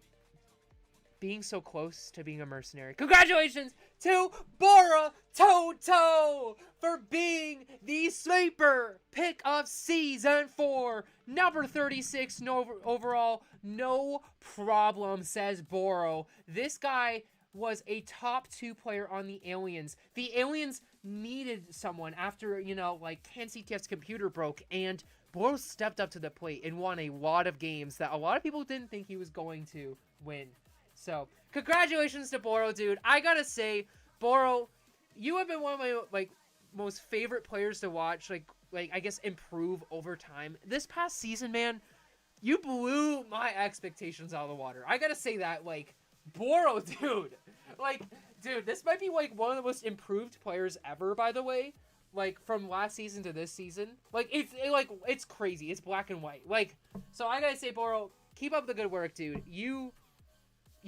being so close to being a mercenary. Congratulations to Borutoto for being the Sleeper Pick of Season 4, number 36 overall. No problem, says Boro. This guy was a top 2 player on the Aliens. The Aliens needed someone after, you know, like, CTF's computer broke, and Boro stepped up to the plate and won a lot of games that a lot of people didn't think he was going to win. So, congratulations to Boro, dude. I gotta say, Boro, you have been one of my, like, most favorite players to watch, like I guess, improve over time. This past season, man, you blew my expectations out of the water. I gotta say that, like, Boro, dude. Like, dude, this might be, like, one of the most improved players ever, by the way. Like, from last season to this season. Like, it's crazy. It's black and white. Like, so I gotta say, Boro, keep up the good work, dude. You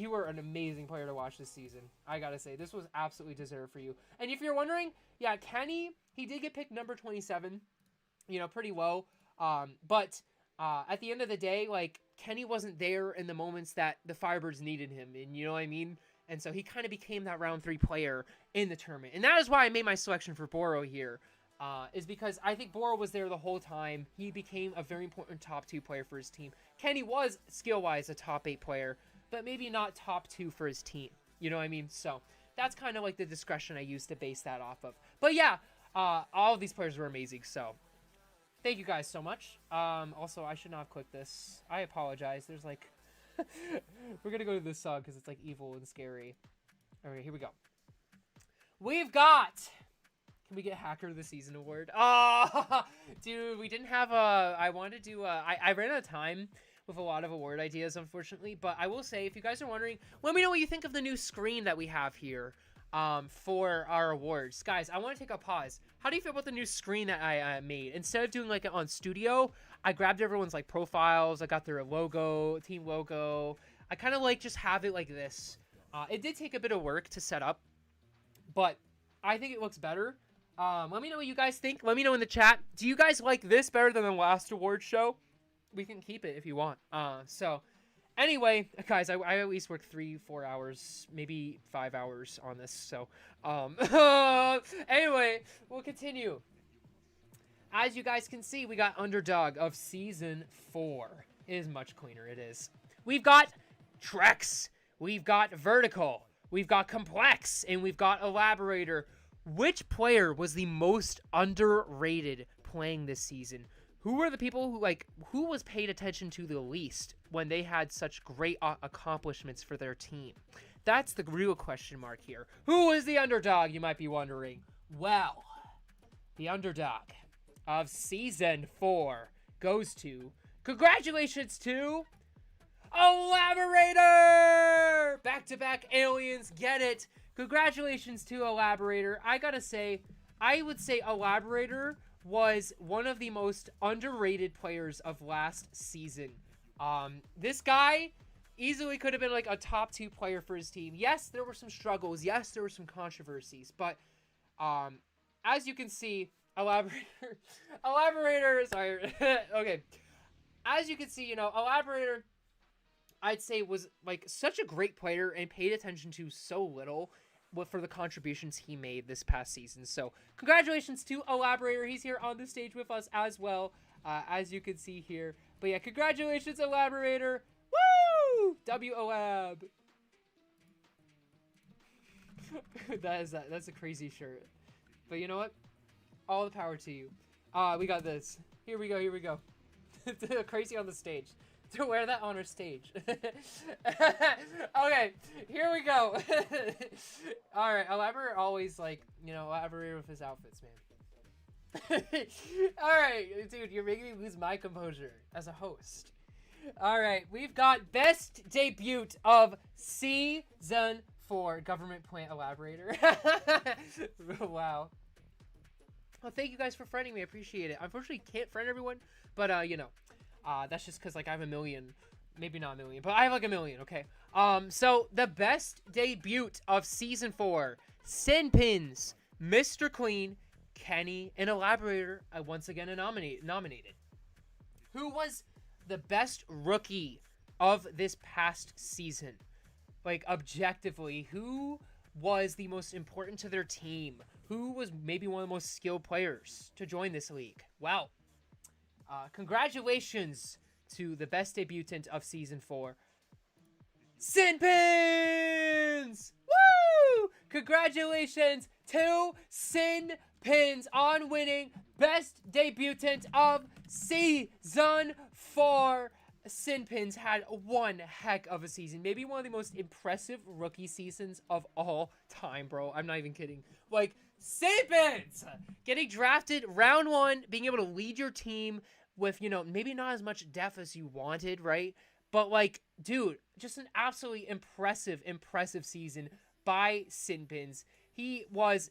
were an amazing player to watch this season. I gotta say, this was absolutely deserved for you. And if you're wondering, yeah, Kenny, he did get picked number 27. You know, pretty low. But at the end of the day, like, Kenny wasn't there in the moments that the Firebirds needed him. And you know what I mean? And so he kind of became that round 3 player in the tournament. And that is why I made my selection for Boro here. Is because I think Boro was there the whole time. He became a very important top 2 player for his team. Kenny was, skill-wise, a top 8 player, but maybe not top 2 for his team. You know what I mean? So that's kind of like the discretion I used to base that off of. But yeah, all of these players were amazing. So thank you guys so much. Also, I should not have clicked this. I apologize. There's like... We're gonna go to this song because it's like evil and scary. Alright, here we go. We've got... Can we get Hacker of the Season award? Oh, dude, we didn't have a... I wanted to... I ran out of time with a lot of award ideas, unfortunately. But I will say, if you guys are wondering, let me know what you think of the new screen that we have here for our awards. Guys, I want to take a pause. How do you feel about the new screen that I made? Instead of doing like it on Studio, I grabbed everyone's like profiles. I got their logo, team logo. I kind of like just have it like this. It did take a bit of work to set up, but I think it looks better. Let me know what you guys think. Let me know in the chat. Do you guys like this better than the last award show? We can keep it if you want. So anyway, guys, I at least worked 3-4 hours, maybe 5 hours on this. So anyway, we'll continue. As you guys can see, we got Underdog of Season 4. It is much cleaner, it is. We've got Trex. We've got Vertical. We've got Complex. And we've got Elaborator. Which player was the most underrated playing this season? Who were the people who was paid attention to the least when they had such great accomplishments for their team? That's the real question mark here. Who is the underdog, you might be wondering? Well, the underdog of Season 4 goes to... Congratulations to... Elaborator! Back-to-back aliens, get it. Congratulations to Elaborator. I gotta say, I would say Elaborator was one of the most underrated players of last season. This guy easily could have been like a top 2 player for his team. Yes, there were some struggles. Yes, there were some controversies. But as you can see, Elaborator, sorry. Okay. As you can see, you know, Elaborator, I'd say, was like such a great player and paid attention to so little for the contributions he made this past season. So congratulations to Elaborator. He's here on the stage with us as well, as you can see here. But yeah, congratulations, Elaborator. Woo! W-O-Lab. That's a crazy shirt. But you know what? All the power to you. We got this. Here we go. Crazy on the stage. To wear that on our stage. Okay, here we go. Alright, Elaborator always, like, you know, Elaborator with his outfits, man. Alright, dude, you're making me lose my composure as a host. Alright, we've got Best Debut of Season 4, Government Plant Elaborator. Wow. Well, thank you guys for friending me. I appreciate it. Unfortunately, can't friend everyone, but, you know. That's just because, like, I have a million. Maybe not a million, but I have, like, a million, okay? So, the best debut of Season 4. Sinpins, Mr. Clean, Kenny, and Elaborator once again nominated. Who was the best rookie of this past season? Like, objectively, who was the most important to their team? Who was maybe one of the most skilled players to join this league? Wow. Congratulations to the best debutant of Season 4. Sinpins! Woo! Congratulations to Sinpins on winning best debutant of Season 4. Sinpins had one heck of a season. Maybe one of the most impressive rookie seasons of all time, bro. I'm not even kidding. Like, Sinpins! Getting drafted round 1, being able to lead your team with, you know, maybe not as much depth as you wanted, right? But, like, dude, just an absolutely impressive season by Sinpins. He was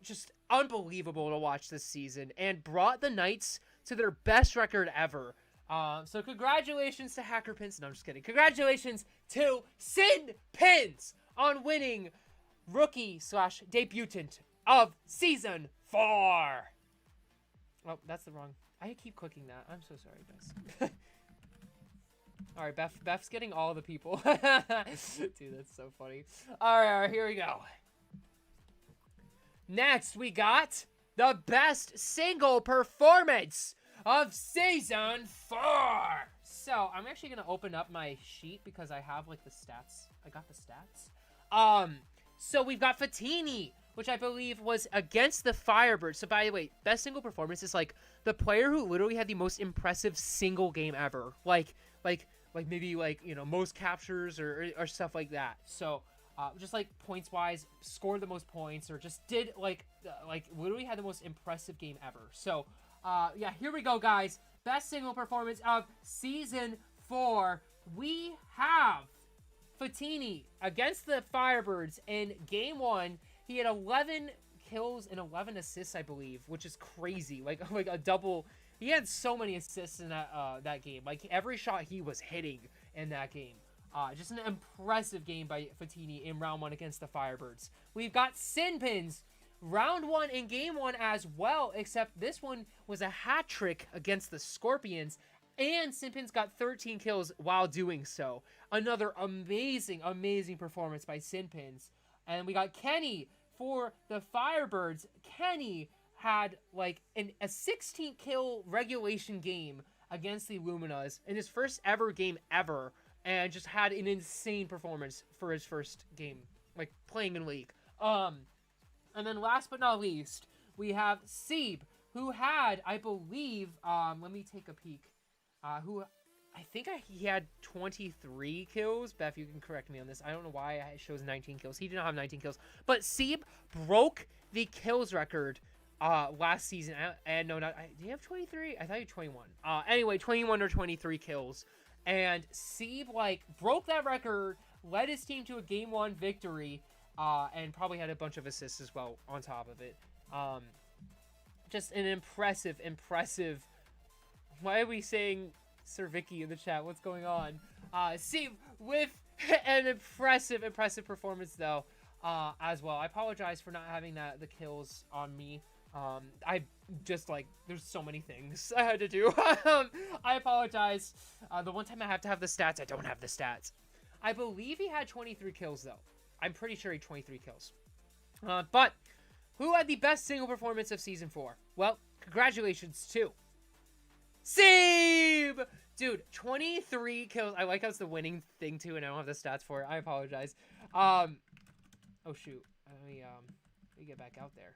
just unbelievable to watch this season and brought the Knights to their best record ever. So congratulations to HackerPins. No, I'm just kidding. Congratulations to Sinpins on winning Rookie/Debutant of Season 4. Oh, that's the wrong. I keep clicking that. I'm so sorry, guys. Alright, Beth's getting all the people. Dude, that's so funny. Alright, here we go. Next, we got the best single performance of Season 4. So, I'm actually going to open up my sheet because I have, like, the stats. I got the stats. So we've got Fatini, which I believe was against the Firebirds. So, by the way, best single performance is, like, the player who literally had the most impressive single game ever. Like maybe, like, you know, most captures or stuff like that. So, just, like, points-wise, scored the most points or just did, like, literally had the most impressive game ever. So, yeah, here we go, guys. Best single performance of Season 4. We have Fatini against the Firebirds in Game 1. He had 11 kills and 11 assists, I believe, which is crazy. Like a double. He had so many assists in that game. Like, every shot he was hitting in that game. Just an impressive game by Fatini in round 1 against the Firebirds. We've got Sinpins round 1 in game 1 as well, except this one was a hat trick against the Scorpions, and Sinpins got 13 kills while doing so. Another amazing performance by Sinpins. And we got Kenny for the Firebirds. Kenny had like a 16 kill regulation game against the Luminas in his first ever game ever, and just had an insane performance for his first game, like playing in League. And then last but not least, we have Seeb, who had, I believe, let me take a peek, he had 23 kills. Beth, you can correct me on this. I don't know why it shows 19 kills. He did not have 19 kills. But Seeb broke the kills record last season. And no, did he have 23? I thought he had 21. Anyway, 21 or 23 kills. And Seeb, like, broke that record, led his team to a Game 1 victory, and probably had a bunch of assists as well on top of it. Just an impressive. Why are we saying Sir Vicky in the chat? What's going on? Seeb with an impressive performance though, as well. I apologize for not having the kills on me. I just, like, there's so many things I had to do. I apologize. The one time I have to have the stats, I don't have the stats. I believe he had 23 kills though. I'm pretty sure he had 23 kills. But who had the best single performance of Season 4? Well, congratulations to Seeb! Dude, 23 kills. I like how it's the winning thing too, and I don't have the stats for it. I apologize. Oh shoot. Let me get back out there.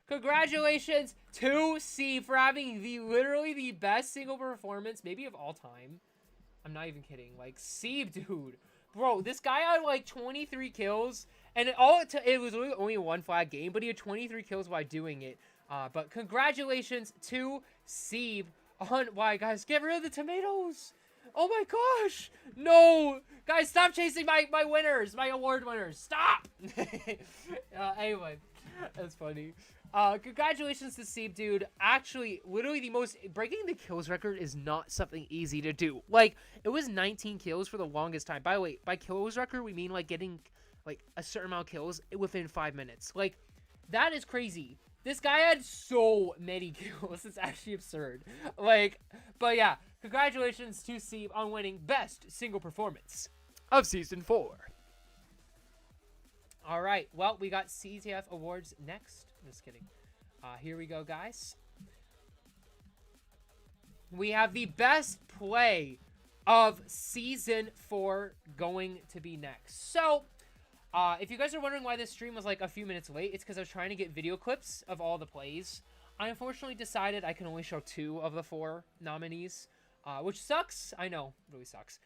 Congratulations to Seeb for having literally the best single performance, maybe of all time. I'm not even kidding. Like, Seeb, dude. Bro, this guy had like 23 kills, and it was only a one flag game, but he had 23 kills while doing it. But congratulations to Seeb on, why, guys, get rid of the tomatoes. Oh my gosh. No. Guys, stop chasing my winners, my award winners. Stop. Anyway, that's funny. Congratulations to Seeb, dude. Actually, literally breaking the kills record is not something easy to do. Like, it was 19 kills for the longest time. By the way, by kills record, we mean, like, getting, like, a certain amount of kills within 5 minutes. Like, that is crazy. This guy had so many kills. It's actually absurd. Like, but yeah, congratulations to Seeb on winning best single performance of Season 4. All right, well, we got CTF awards next. Just kidding. Here we go, guys. We have the best play of Season 4 going to be next. So, if you guys are wondering why this stream was like a few minutes late, it's because I was trying to get video clips of all the plays. I unfortunately decided I can only show 2 of the 4 nominees, which sucks. I know, really sucks.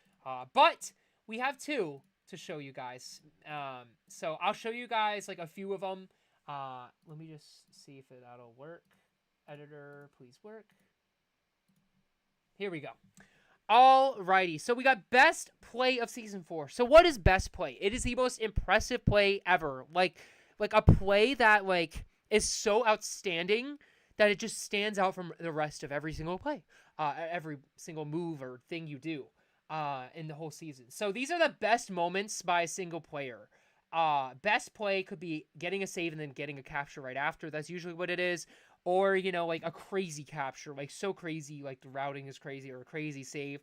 But we have 2 to show you guys. So I'll show you guys like a few of them. Let me just see if that'll work. Editor, please work. Here we go. Alrighty, so we got best play of season 4. So what is best play? It is the most impressive play ever. Like a play that like is so outstanding that it just stands out from the rest of every single play, every single move or thing you do in the whole season. So these are the best moments by a single player. Best play could be getting a save and then getting a capture right after. That's usually what it is. Or, you know, like a crazy capture, like so crazy, like the routing is crazy, or a crazy save.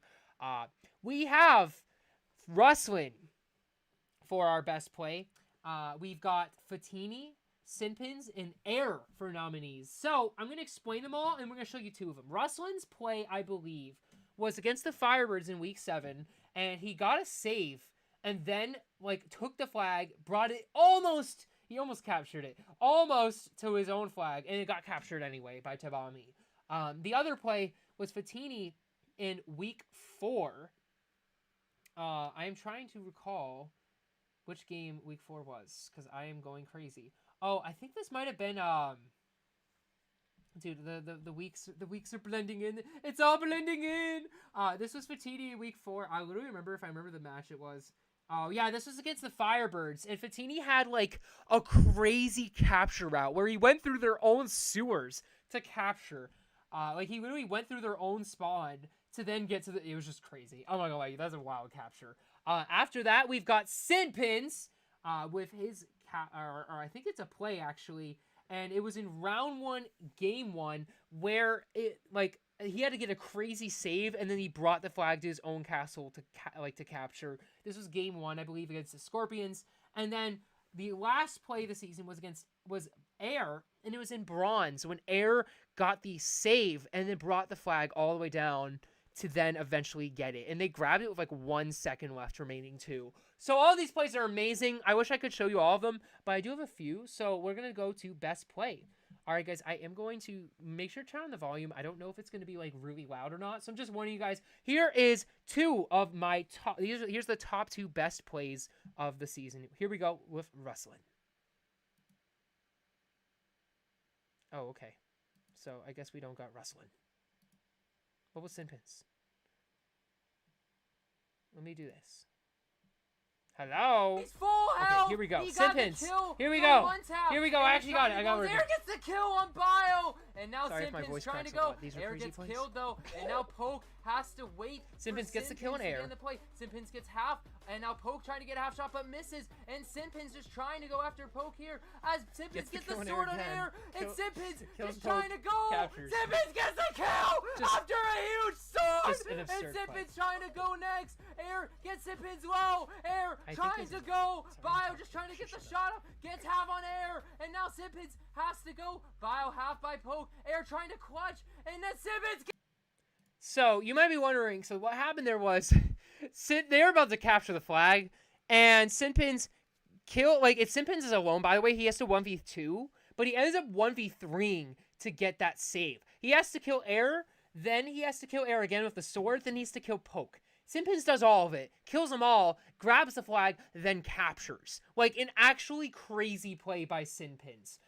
We have Rustlin for our best play. We've got Fatini, Sinpins, and Air for nominees. So I'm going to explain them all, and we're going to show you 2 of them. Rustlin's play, I believe, was against the Firebirds in Week 7, and he got a save, and then, like, took the flag, brought it he almost captured it, almost to his own flag, and it got captured anyway by Tabami. The other play was Fatini in Week 4. I am trying to recall which game Week 4 was, because I am going crazy. Oh, I think this might have been, dude, the weeks are blending in. It's all blending in! This was Fatini Week 4. I literally remember, if I remember the match it was. Oh, yeah, this was against the Firebirds, and Fatini had, like, a crazy capture route where he went through their own sewers to capture. Like, he literally went through their own spawn to then get to it was just crazy. I'm not gonna lie, that's a wild capture. After that, we've got Sinpins, with his, or I think it's a play, actually, and it was in round 1, game 1, where it, like, he had to get a crazy save, and then he brought the flag to his own castle to capture. This was game 1, I believe, against the Scorpions. And then the last play of the season was Air, and it was in bronze when Air got the save and then brought the flag all the way down to then eventually get it. And they grabbed it with like 1 second left remaining too. So all these plays are amazing. I wish I could show you all of them, but I do have a few. So we're going to go to best play. All right, guys, I am going to make sure to turn on the volume. I don't know if it's going to be, like, really loud or not, so I'm just warning you guys. Here is 2 of my top... Here's the top 2 best plays of the season. Here we go with Rustlin. Oh, okay. So I guess we don't got Rustlin. What was Sinpins? Let me do this. Hello. He's full health. Okay, here we go. Sinpins. Here we go. Here we go. I actually got it. I got it. Air gets the kill on Bio, and now Sorry if my Sinpins voice trying to cracks go. up. These are Air crazy gets plays. killed though, and now Poke has to wait. Sinpins gets the kill in Air. Sinpins gets half, and now Poke trying to get a half shot but misses, and Sinpins just trying to go after Poke here as Sinpins gets the sword on Air, and Sinpins just trying to go. Captures. Sinpins gets the kill after a huge sword, and Sinpins trying to go next. Air gets Sinpins low. Air trying to go. Bio just trying to get the shot up, gets half on Air, and now Sinpins has to go. Bio half by Poke. Air trying to clutch, and then Sinpins. So you might be wondering, so what happened there was, they were about to capture the flag, and Sinpins kill, like, if Sinpins is alone, by the way, he has to 1v2, but he ends up 1v3ing to get that save. He has to kill Air, then he has to kill Air again with the sword, then he has to kill Poke. Sinpins does all of it, kills them all, grabs the flag, then captures. Like, an actually crazy play by Sinpins.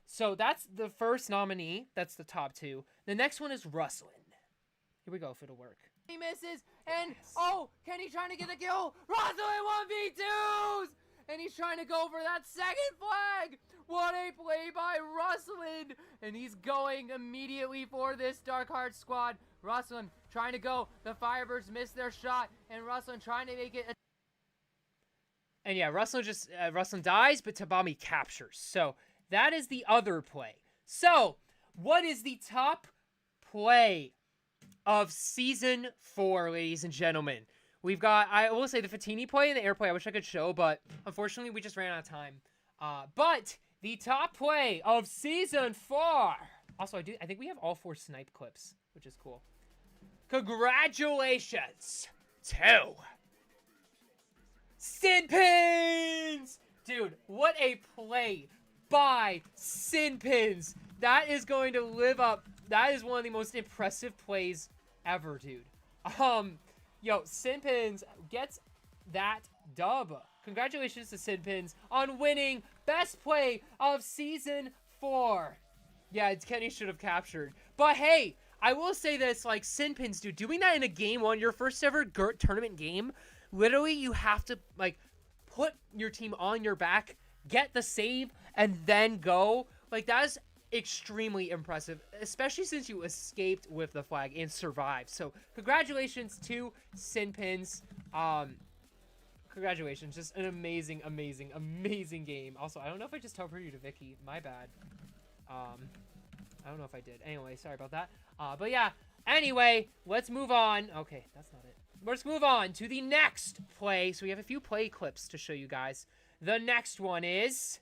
So that's the first nominee. That's the top 2. The next one is Rustlin. Here we go if it'll work. He misses, and oh, Kenny trying to get the kill. Rustlin 1v2s, and he's trying to go for that second flag. What a play by Rustlin, and he's going immediately for this Dark Heart squad. Rustlin trying to go. The Firebirds missed their shot, and Rustlin trying to make it. And yeah, Rustlin dies, but Tabami captures. So that is the other play. So what is the top play of season 4, ladies and gentlemen? We've got, I will say, the Fatini play and the Air play. I wish I could show, but unfortunately we just ran out of time. But the top play of season 4. Also, I think we have all 4 snipe clips, which is cool. Congratulations to Sinpins! Dude, what a play by Sinpins That is going to live up. That is one of the most impressive plays ever, dude. Yo, Sinpins gets that dub. Congratulations to Sinpins on winning best play of season 4. Yeah, Kenny should have captured. But hey, I will say this, like, Sinpins, dude, doing that in a game on your first ever GERT tournament game, literally you have to, like, put your team on your back, get the save, and then go. Like, that is extremely impressive, especially since you escaped with the flag and survived. So, congratulations to Sinpins. Congratulations. Just an amazing, amazing, amazing game. Also, I don't know if I just teleported you to Vicky. My bad. I don't know if I did. Anyway, sorry about that. But yeah, anyway, let's move on. Okay, that's not it. Let's move on to the next play. So we have a few play clips to show you guys. The next one is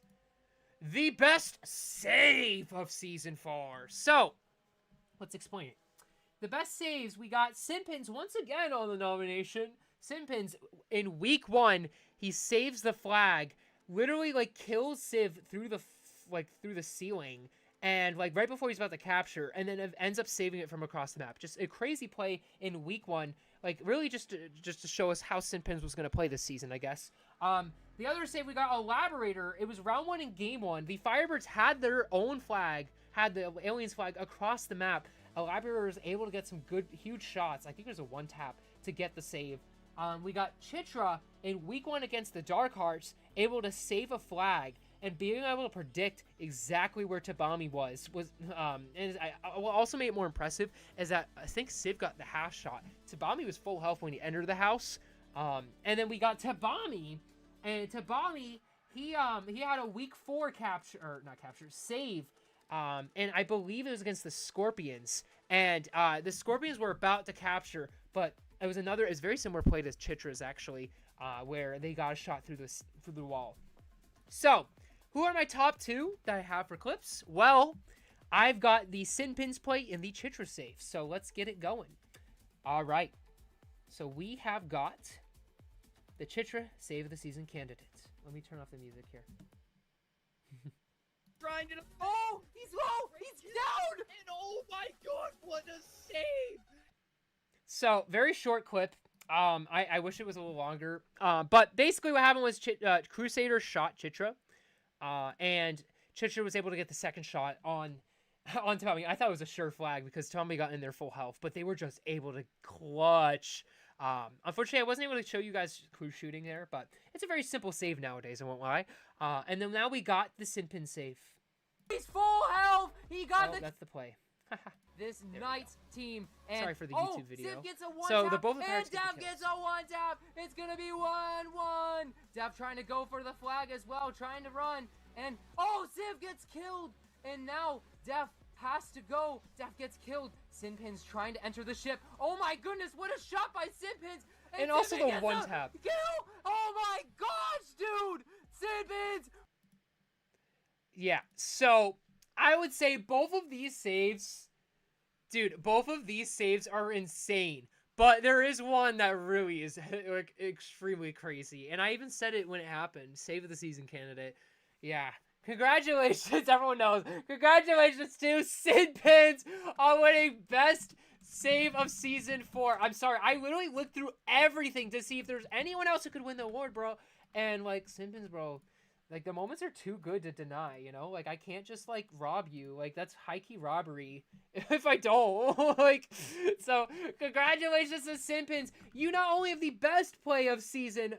the best save of Season 4. So, let's explain it. The best saves, we got Sinpins once again on the nomination. Sinpins, in week 1, he saves the flag, literally, like, kills Civ through the ceiling, and, like, right before he's about to capture, and then ends up saving it from across the map. Just a crazy play in week 1, like, really just to show us how Sinpins was going to play this season, I guess. The other save, we got Elaborator. It was round 1 in game 1. The Firebirds had their own flag, had the Aliens flag across the map. Elaborator was able to get some good, huge shots. I think there's a 1-tap to get the save. We got Chitra in week 1 against the Dark Hearts, able to save a flag and being able to predict exactly where Tabami was and what also made it more impressive is that I think Civ got the house shot. Tabami was full health when he entered the house, and then we got Tabami, and Tabami he had a week 4 save, and I believe it was against the Scorpions, and the Scorpions were about to capture, but it was very similar play to Chitra's actually, where they got a shot through the wall. So, who are my top 2 that I have for clips? Well, I've got the Sinpins play and the Chitra save. So let's get it going. All right. So we have got the Chitra save of the season candidate. Let me turn off the music here. Trying to. Oh, he's low. He's down. And oh my god, what a save! So very short clip. I wish it was a little longer. But basically what happened was Crusader shot Chitra. And Chitra was able to get the second shot on Tommy. I thought it was a sure flag because Tommy got in there full health, but they were just able to clutch. Unfortunately, I wasn't able to show you guys crew shooting there, but it's a very simple save nowadays, I won't lie. And then now we got the Sinpin save. He's full health. He got that's the play. This Knights team. And, sorry for the YouTube video. Civ gets a 1-tap, So the both and Dev gets a 1-tap. It's going to be 1-1. Dev trying to go for the flag as well, trying to run. And, oh, Civ gets killed. And now Dev has to go. Dev gets killed. Sinpins trying to enter the ship. Oh, my goodness, what a shot by Sinpins. And also the 1-tap. Kill. Oh, my gosh, dude. Sinpins. Yeah, so I would say both of these saves... Dude, both of these saves are insane, but there is one that really is like extremely crazy, and I even said it when it happened. Save of the season candidate. Yeah. Congratulations, everyone knows. Congratulations to Sinpins on winning best save of season 4. I'm sorry, I literally looked through everything to see if there's anyone else who could win the award, bro. And like Sinpins, bro, like the moments are too good to deny, you know? Like I can't just like rob you. Like that's high-key robbery if I don't. Like, so congratulations to Sinpins. You not only have the best play of season,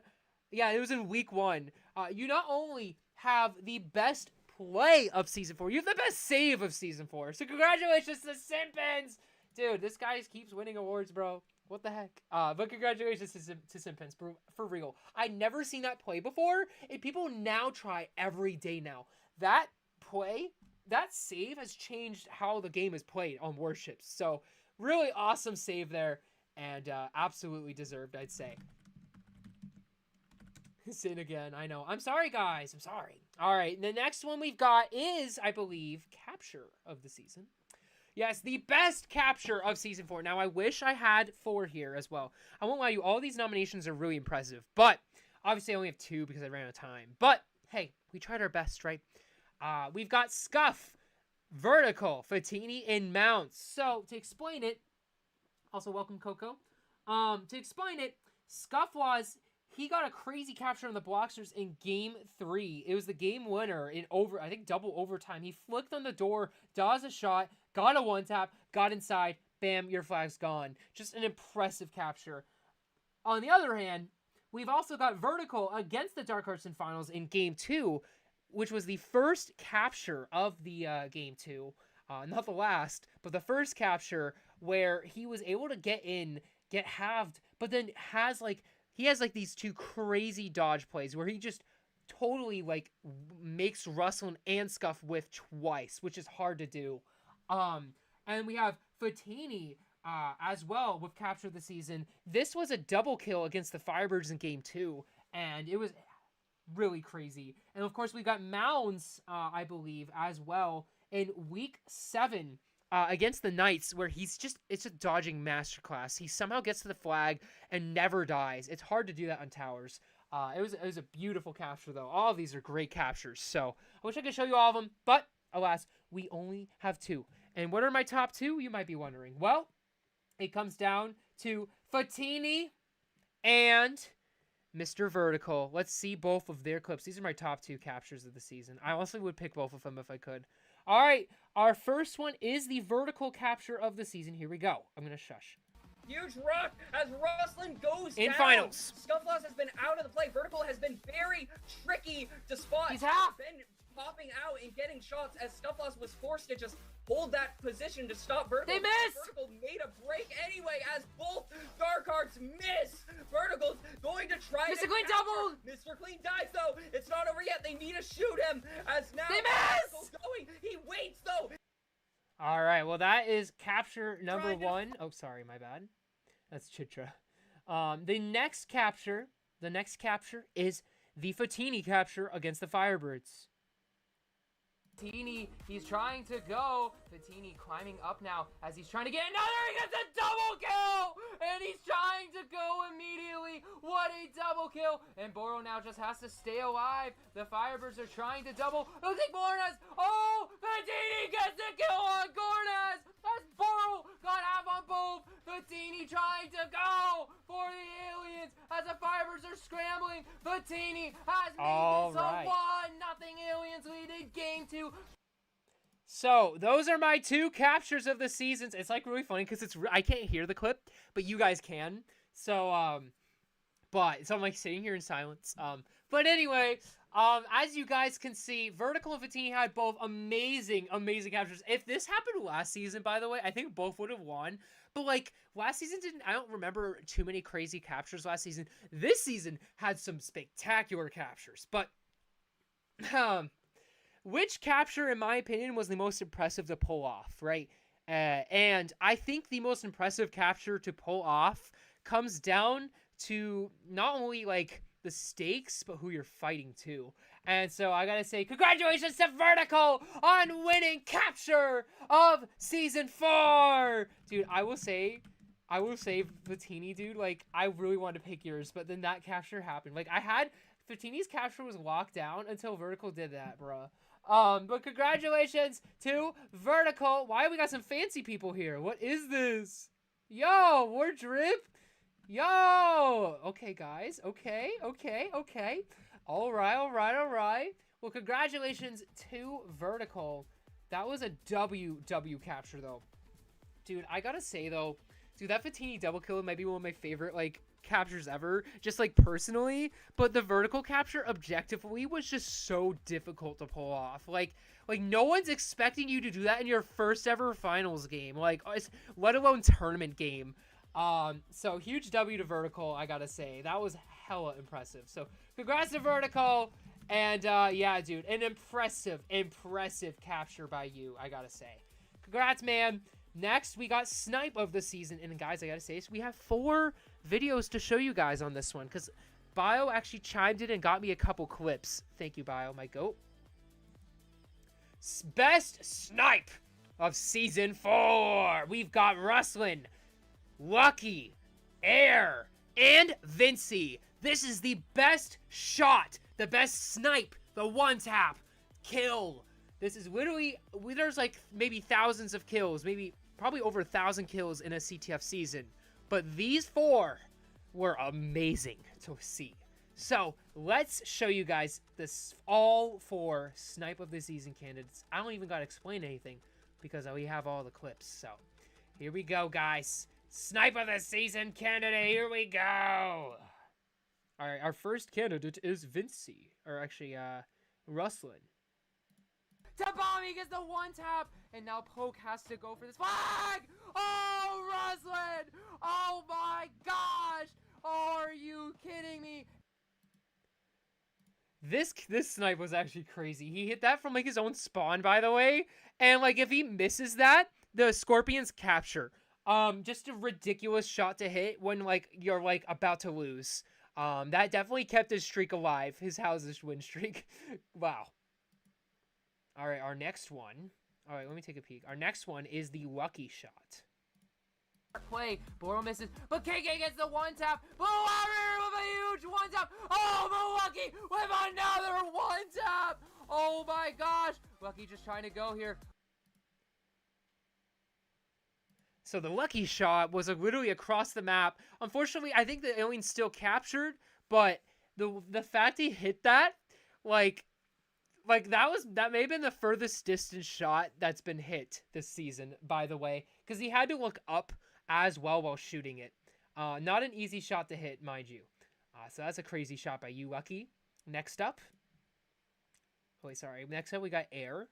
yeah, it was in week 1. You not only have the best play of season 4, you have the best save of season 4. So congratulations to Sinpins. Dude, this guy keeps winning awards, bro. What the heck? But congratulations to Sinpins, for real. I never seen that play before, and people now try every day now. That play, that save has changed how the game is played on warships. So, really awesome save there, and absolutely deserved, I'd say. Sin again, I know. I'm sorry, guys. I'm sorry. All right, the next one we've got is, I believe, capture of the season. Yes, the best capture of season 4. Now, I wish I had 4 here as well. I won't lie to you, all these nominations are really impressive, but obviously I only have 2 because I ran out of time. But hey, we tried our best, right? We've got Scuff Vertical, Fatini, and Mounts. So, to explain it, also welcome Coco. To explain it, Scufflaws, he got a crazy capture on the Blocksters in Game 3. It was the game winner in I think double overtime. He flicked on the door, dodged a shot, got a one-tap, got inside, bam, your flag's gone. Just an impressive capture. On the other hand, we've also got Vertical against the Dark Hearts in Finals in Game 2, which was the first capture of the Game 2. Not the last, but the first capture where he was able to get in, get halved, but then he has these two crazy dodge plays where he just totally makes Rustlin and Scuff with twice, which is hard to do. And we have Fatini as well with capture of the season. This was a double kill against the Firebirds in Game 2, and it was really crazy. And of course we got Mounds, I believe, as well in Week 7 against the Knights, where it's a dodging masterclass. He somehow gets to the flag and never dies. It's hard to do that on towers. It was a beautiful capture, though. All of these are great captures, so I wish I could show you all of them, but alas, we only have 2. And what are my top 2, you might be wondering? Well, it comes down to Fatini and Mr. Vertical. Let's see both of their clips. These are my top 2 captures of the season. I honestly would pick both of them if I could. All right, our first one is the Vertical capture of the season. Here we go. I'm going to shush. Huge rock as Rustlin goes in down. Finals. Scufflaws has been out of the play. Vertical has been very tricky to spot. He's half. Been popping out and getting shots as Scufflaws was forced to just hold that position to stop Vertical. They missed! Vertical made a break anyway as both Dark Hearts miss. Vertical's going to try Mr. to Clean capture. doubled! Mr. Clean dies though. It's not over yet. They need to shoot him as now They miss! Vertical's going. He waits though. All right, well, that is capture number 1. Oh, sorry, my bad. That's Chitra. The next capture is the Fatini capture against the Firebirds. Fatini, he's trying to go. Fatini climbing up now as he's trying to get another. He gets a double kill! And he's trying to go immediately. What a double kill! And Boro now just has to stay alive. The Firebirds are trying to double. Looks like Bornaz. Oh, Fatini gets the kill on Gornaz. As Boro got half on both. Fatini trying to go for the aliens as the Firebirds are scrambling. Fatini has made this a 1-0 aliens lead in Game 2. So, those are my 2 captures of the seasons. It's really funny because I can't hear the clip, but you guys can. So, I'm sitting here in silence. But anyway, as you guys can see, Vertical and Fatini had both amazing captures. If this happened last season, by the way, I think both would have won. But last season I don't remember too many crazy captures last season. This season had some spectacular captures. But, which capture, in my opinion, was the most impressive to pull off, right? And I think the most impressive capture to pull off comes down to not only the stakes, but who you're fighting too. And so I gotta say, congratulations to Vertical on winning capture of season 4. Dude, I will say, Fatini, dude, I really wanted to pick yours, but then that capture happened. Fatini's capture was locked down until Vertical did that, bruh. But congratulations to Vertical. Why we got some fancy people here? What is this? Yo, more drip? Yo! Okay, guys. Okay. All right. Well, congratulations to Vertical. That was a W capture, though. Dude, I gotta say, though, that Fatini double kill might be one of my favorite, captures ever, just personally, but the Vertical capture objectively was just so difficult to pull off. No one's expecting you to do that in your first ever finals game, let alone tournament game. So huge W to Vertical, I gotta say. That was hella impressive. So congrats to Vertical, and yeah, dude, an impressive capture by you, I gotta say. Congrats, man. Next, we got Snipe of the season, and guys, I gotta say, so we have 4 videos to show you guys on this one, because Bio actually chimed in and got me a couple clips. Thank you, Bio, my goat. Best Snipe of season 4. We've got Rustlin, Lucky, Air, and Vincey. This is the best shot, the best snipe, the one-tap, kill This is literally, there's like maybe thousands of kills, maybe probably over 1,000 kills in a CTF season. But these 4 were amazing to see. So let's show you guys this all 4 Snipe of the Season candidates. I don't even got to explain anything because we have all the clips. So here we go, guys. Snipe of the Season candidate, here we go. All right, our first candidate is Vinci, or actually, Rustlin. Tabami gets the 1-tap, and now Poke has to go for this flag! Oh, Rustlin! Oh my gosh! Are you kidding me? This snipe was actually crazy. He hit that from like his own spawn, by the way. And like if he misses that, the Scorpions capture. Just a ridiculous shot to hit when like you're like about to lose. That definitely kept his streak alive, his house's win streak. Wow. All right, our next one. All right, let me take a peek. Our next one is the lucky shot. Play, Boro misses, but KK gets the 1-tap. Blue Warrior with a huge 1-tap. Oh, Lucky with another 1-tap. Oh my gosh, Lucky just trying to go here. So the lucky shot was literally across the map. Unfortunately, I think the alien still captured, but the fact he hit that, like that may have been the furthest distance shot that's been hit this season, by the way, because he had to look up as well while shooting it. Not an easy shot to hit, mind you. So that's a crazy shot by you, Lucky. Next up. Oh, wait, sorry. Next up, we got Air.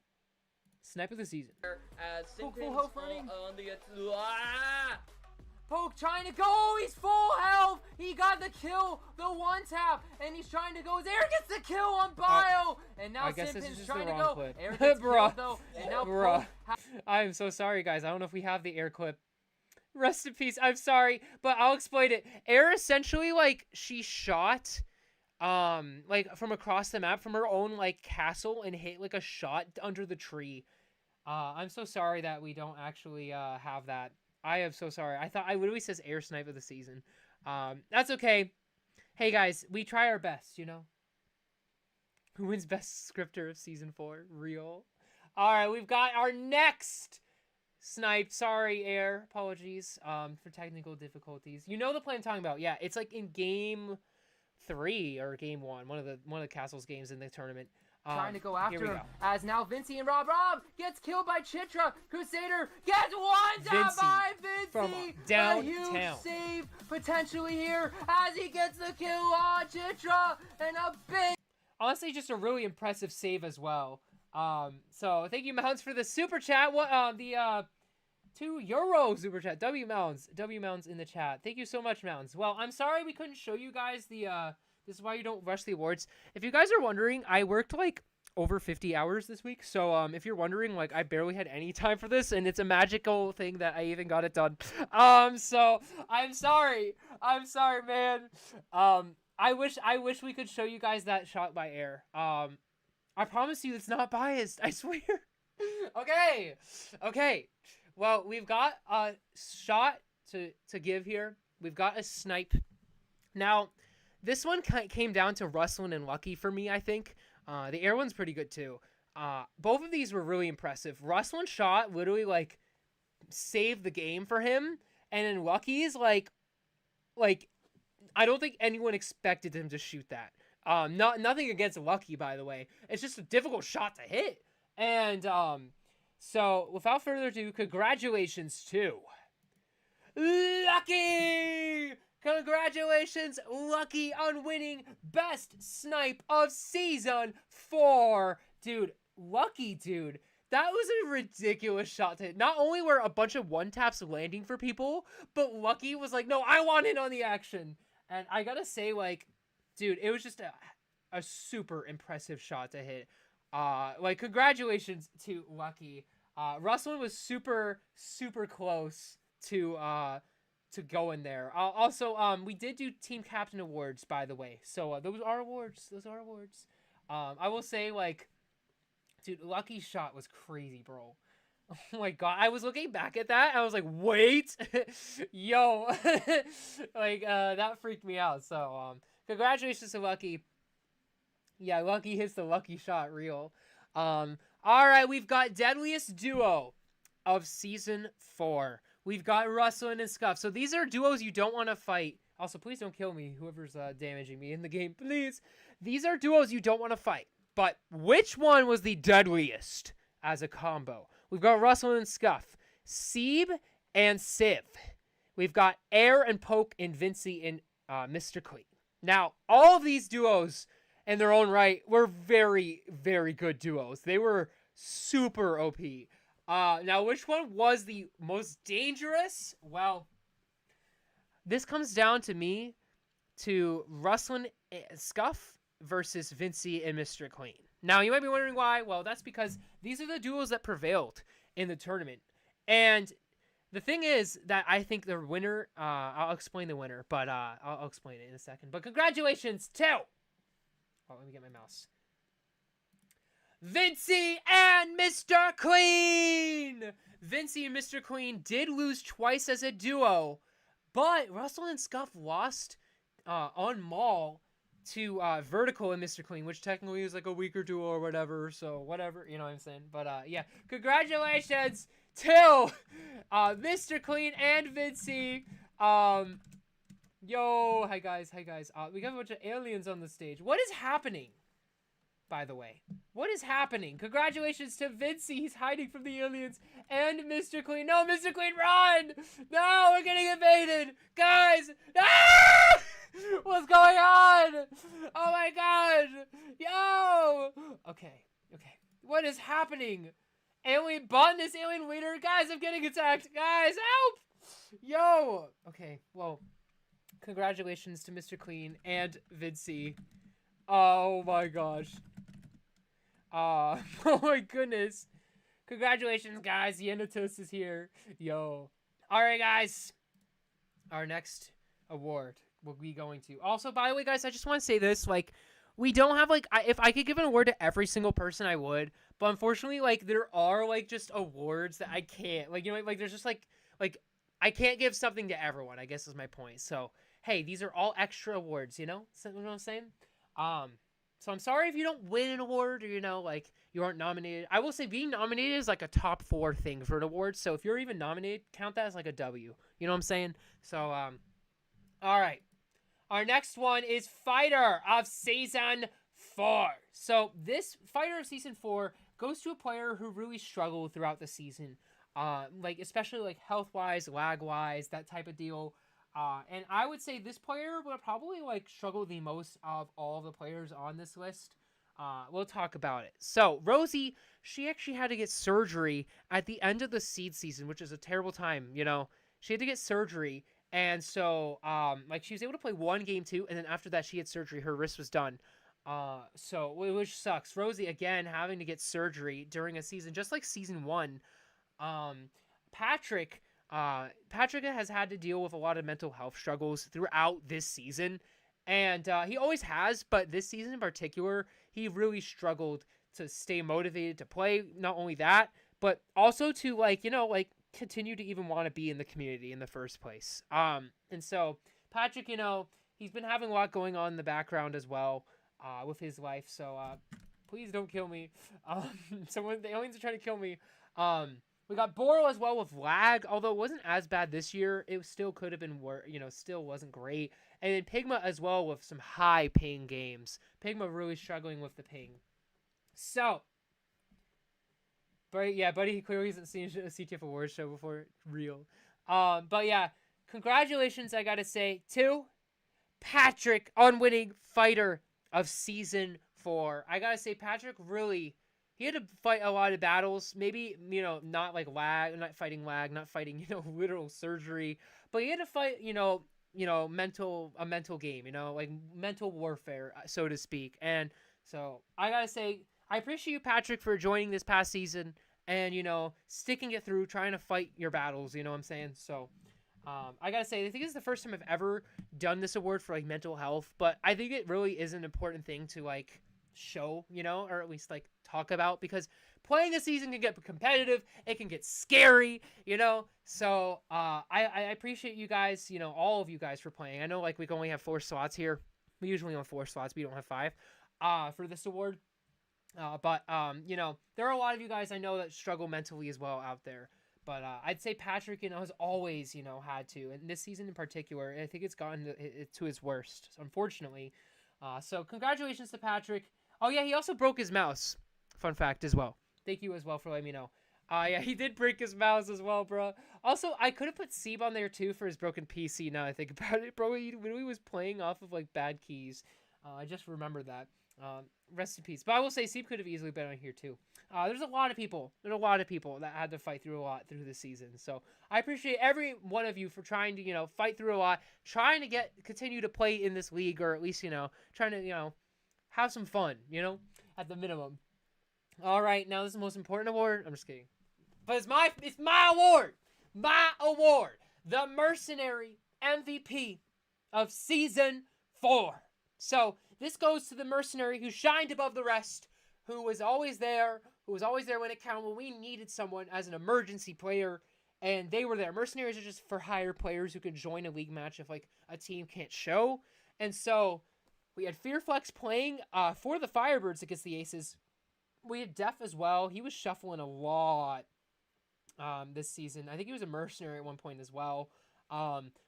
Snipe of the Season. Poke full health running. Poke trying to go. He's full health. He got the kill, the 1-tap, and he's trying to go. Air gets the kill on Bio. And now Simpin's trying to go. Clip. Air gets killed, though. And now Poke. I'm so sorry, guys. I don't know if we have the Air clip. Rest in peace. I'm sorry, but I'll explain it. Air essentially, like, she shot, like, from across the map from her own, like, castle and hit, like, a shot under the tree. I'm so sorry that we don't actually, have that. I am so sorry. I thought I literally says Air Snipe of the Season. That's okay. Hey, guys, we try our best, you know? Who wins Best Scripter of Season 4? Real. All right, we've got our next Snipe. Sorry, Air. Apologies for technical difficulties. You know the play I'm talking about. Yeah, it's like in Game 3 or Game 1, one of the Castle's games in the tournament. Trying to go after him, go. as now Vinci and Rob gets killed by Chitra. Crusader gets 1-tap by Vinci from A downtown. huge save potentially here as he gets the kill on Chitra, and a big. Honestly, just a really impressive save as well. So thank you, Mounds, for the super chat. What the €2 super chat. W Mounds in the chat. Thank you so much, Mounds. Well, I'm sorry we couldn't show you guys the This is why you don't rush the awards. If you guys are wondering, I worked like over 50 hours this week. So if you're wondering, like, I barely had any time for this, and it's a magical thing that I even got it done. So I'm sorry. I'm sorry, man. I wish we could show you guys that shot by Air. I promise you it's not biased. I swear. Okay. Well, we've got a shot to give here. We've got a snipe. Now, this one came down to Rustlin and Lucky for me, I think. The Air one's pretty good, too. Both of these were really impressive. Rustlin's shot literally, like, saved the game for him. And then Lucky's, like, I don't think anyone expected him to shoot that. Nothing against Lucky, by the way. It's just a difficult shot to hit. And, so, without further ado, congratulations to Lucky! Congratulations, Lucky, on winning Best Snipe of Season 4. Dude, Lucky, dude. That was a ridiculous shot to hit. Not only were a bunch of 1-taps landing for people, but Lucky was like, no, I want in on the action. And I gotta say, like, dude, it was just a super impressive shot to hit. Like, congratulations to Lucky. Rustlin was super, super close to go in there. Also, we did do Team Captain Awards, by the way. So, those are awards. I will say, like, dude, Lucky's shot was crazy, bro. Oh my god. I was looking back at that, and I was like, wait! Yo! Like, that freaked me out. So, congratulations to Lucky. Yeah, Lucky hits the lucky shot real. All right, we've got Deadliest Duo of Season 4. We've got Rustlin and Scuff. So these are duos you don't want to fight. Also, please don't kill me, whoever's damaging me in the game, please. These are duos you don't want to fight. But which one was the deadliest as a combo? We've got Rustlin and Scuff. Seeb and Civ. We've got Air and Poke and Vincey and Mr. Clean. Now, all of these duos in their own right were very, very good duos. They were super OP. Now, which one was the most dangerous? Well, this comes down to me to Rustlin and Scuff versus Vincey and Mr. Clean. Now, you might be wondering why. Well, that's because these are the duos that prevailed in the tournament. And the thing is that I think the winner, I'll explain the winner, but I'll explain it in a second. But congratulations to, oh, let me get my mouse. Vincey and Mr. Clean! Vincey and Mr. Clean did lose twice as a duo, but Rustlin and Scuff lost on Maul to Vertical and Mr. Clean, which technically is like a weaker duo or whatever, so whatever, you know what I'm saying? But yeah, congratulations to Mr. Clean and Vincey. Yo, hi guys. We got a bunch of aliens on the stage. What is happening, by the way? What is happening? Congratulations to Vincey. He's hiding from the aliens. And Mr. Clean. No, Mr. Clean, run! No, we're getting invaded! Guys! Ah! What's going on? Oh my god! Yo! Okay. What is happening? Alien botanist, alien leader. Guys, I'm getting attacked. Guys, help! Yo! Okay, well, congratulations to Mr. Clean and Vincey. Oh my gosh. Oh my goodness. Congratulations, guys. The Endotoast is here. Yo. Alright, guys. Our next award will be going to... Also, by the way, guys, I just want to say this. Like, we don't have, like... if I could give an award to every single person, I would. But unfortunately, like, there are, like, just awards that I can't... Like, you know, like, there's just, like... I can't give something to everyone, I guess is my point. So, hey, these are all extra awards, you know? You know what I'm saying? So I'm sorry if you don't win an award or, you know, like, you aren't nominated. I will say being nominated is, like, a top 4 thing for an award. So if you're even nominated, count that as, like, a W. You know what I'm saying? So, all right. Our next one is Fighter of Season 4. So this Fighter of Season 4 goes to a player who really struggled throughout the season. Like, especially, like, health-wise, lag-wise, that type of deal. And I would say this player would probably, like, struggle the most of all the players on this list. We'll talk about it. So, Rosie, she actually had to get surgery at the end of the seed season, which is a terrible time, you know. She had to get surgery, and so, like, she was able to play one game, too, and then after that, she had surgery. Her wrist was done. So, which sucks. Rosie, again, having to get surgery during a season, just like Season 1. Patrick has had to deal with a lot of mental health struggles throughout this season, and he always has, but this season in particular, he really struggled to stay motivated to play. Not only that, but also to, like, you know, like, continue to even want to be in the community in the first place. And so Patrick, you know, he's been having a lot going on in the background as well, with his life. So, please don't kill me. The aliens are trying to kill me. We got Boro as well with lag, although it wasn't as bad this year. It still could have been worse, you know, still wasn't great. And then Pigma as well with some high ping games. Pigma really struggling with the ping. So, but yeah, buddy, he clearly hasn't seen a CTF Awards show before. Real. But yeah, congratulations, I gotta say, to Patrick on winning Fighter of Season 4. I gotta say, Patrick really... He had to fight a lot of battles, maybe, you know, not like lag, not fighting lag, not fighting, you know, literal surgery, but he had to fight, you know, a mental game, you know, like mental warfare, so to speak. And so I gotta say, I appreciate you, Patrick, for joining this past season and, you know, sticking it through, trying to fight your battles, you know what I'm saying? So, I gotta say, I think this is the first time I've ever done this award for, like, mental health, but I think it really is an important thing to, like, show, you know, or at least, like, talk about, because playing a season can get competitive, it can get scary, you know. So I appreciate you guys, you know, all of you guys, for playing. I know, like, we only have 4 slots here. We usually have 4 slots, we don't have 5 for this award. But you know, there are a lot of you guys I know that struggle mentally as well out there. But I'd say Patrick, you know, has always, you know, had to, and this season in particular, I think it's gotten to his worst, unfortunately. So congratulations to Patrick. Oh yeah, he also broke his mouse. Fun fact as well. Thank you as well for letting me know. Yeah, he did break his mouse as well, bro. Also, I could have put Seb on there too for his broken PC. Now I think about it, bro. He literally was playing off of like bad keys. I just remembered that. Rest in peace. But I will say, Seb could have easily been on here too. There's a lot of people. There's a lot of people that had to fight through a lot through the season. So I appreciate every one of you for trying to, you know, fight through a lot, trying to continue to play in this league, or at least, you know, trying to, you know, have some fun, you know, at the minimum. All right, now this is the most important award. I'm just kidding, but it's my award, the Mercenary MVP of Season 4. So this goes to the Mercenary who shined above the rest, who was always there when it counted, when we needed someone as an emergency player, and they were there. Mercenaries are just for hire players who can join a league match if like a team can't show. And so we had Fearflex playing for the Firebirds against the Aces. We had Def as well. He was shuffling a lot this season. I think he was a mercenary at one point as well.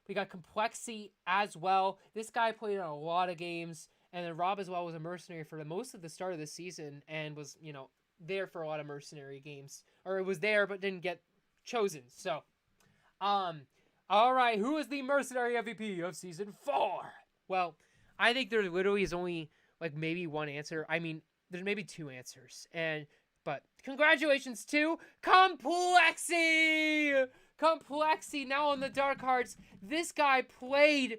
We got Complexity as well. This guy played in a lot of games. And then Rob as well was a mercenary for most of the start of the season and was, you know, there for a lot of mercenary games. Or it was there but didn't get chosen. So, all right, who is the Mercenary MVP of Season 4? Well, I think there literally is only like maybe one answer. I mean, there's maybe two answers. But congratulations to Complexy! Complexy now on the Dark Hearts. This guy played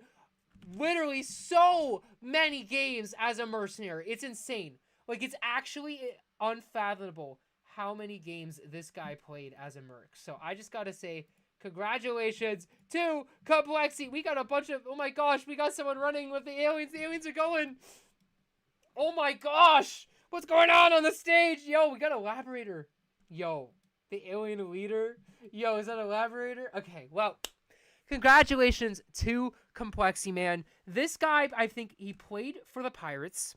literally so many games as a mercenary. It's insane. Like, it's actually unfathomable how many games this guy played as a merc. So I just gotta say, congratulations to Complexy. We got a bunch of, oh my gosh, we got someone running with the aliens. The aliens are going. Oh my gosh. What's going on the stage? Yo, we got a Laborator. Yo, the alien leader. Yo, is that a Laborator? Okay, well, congratulations to Complexy, man. This guy, I think he played for the Pirates.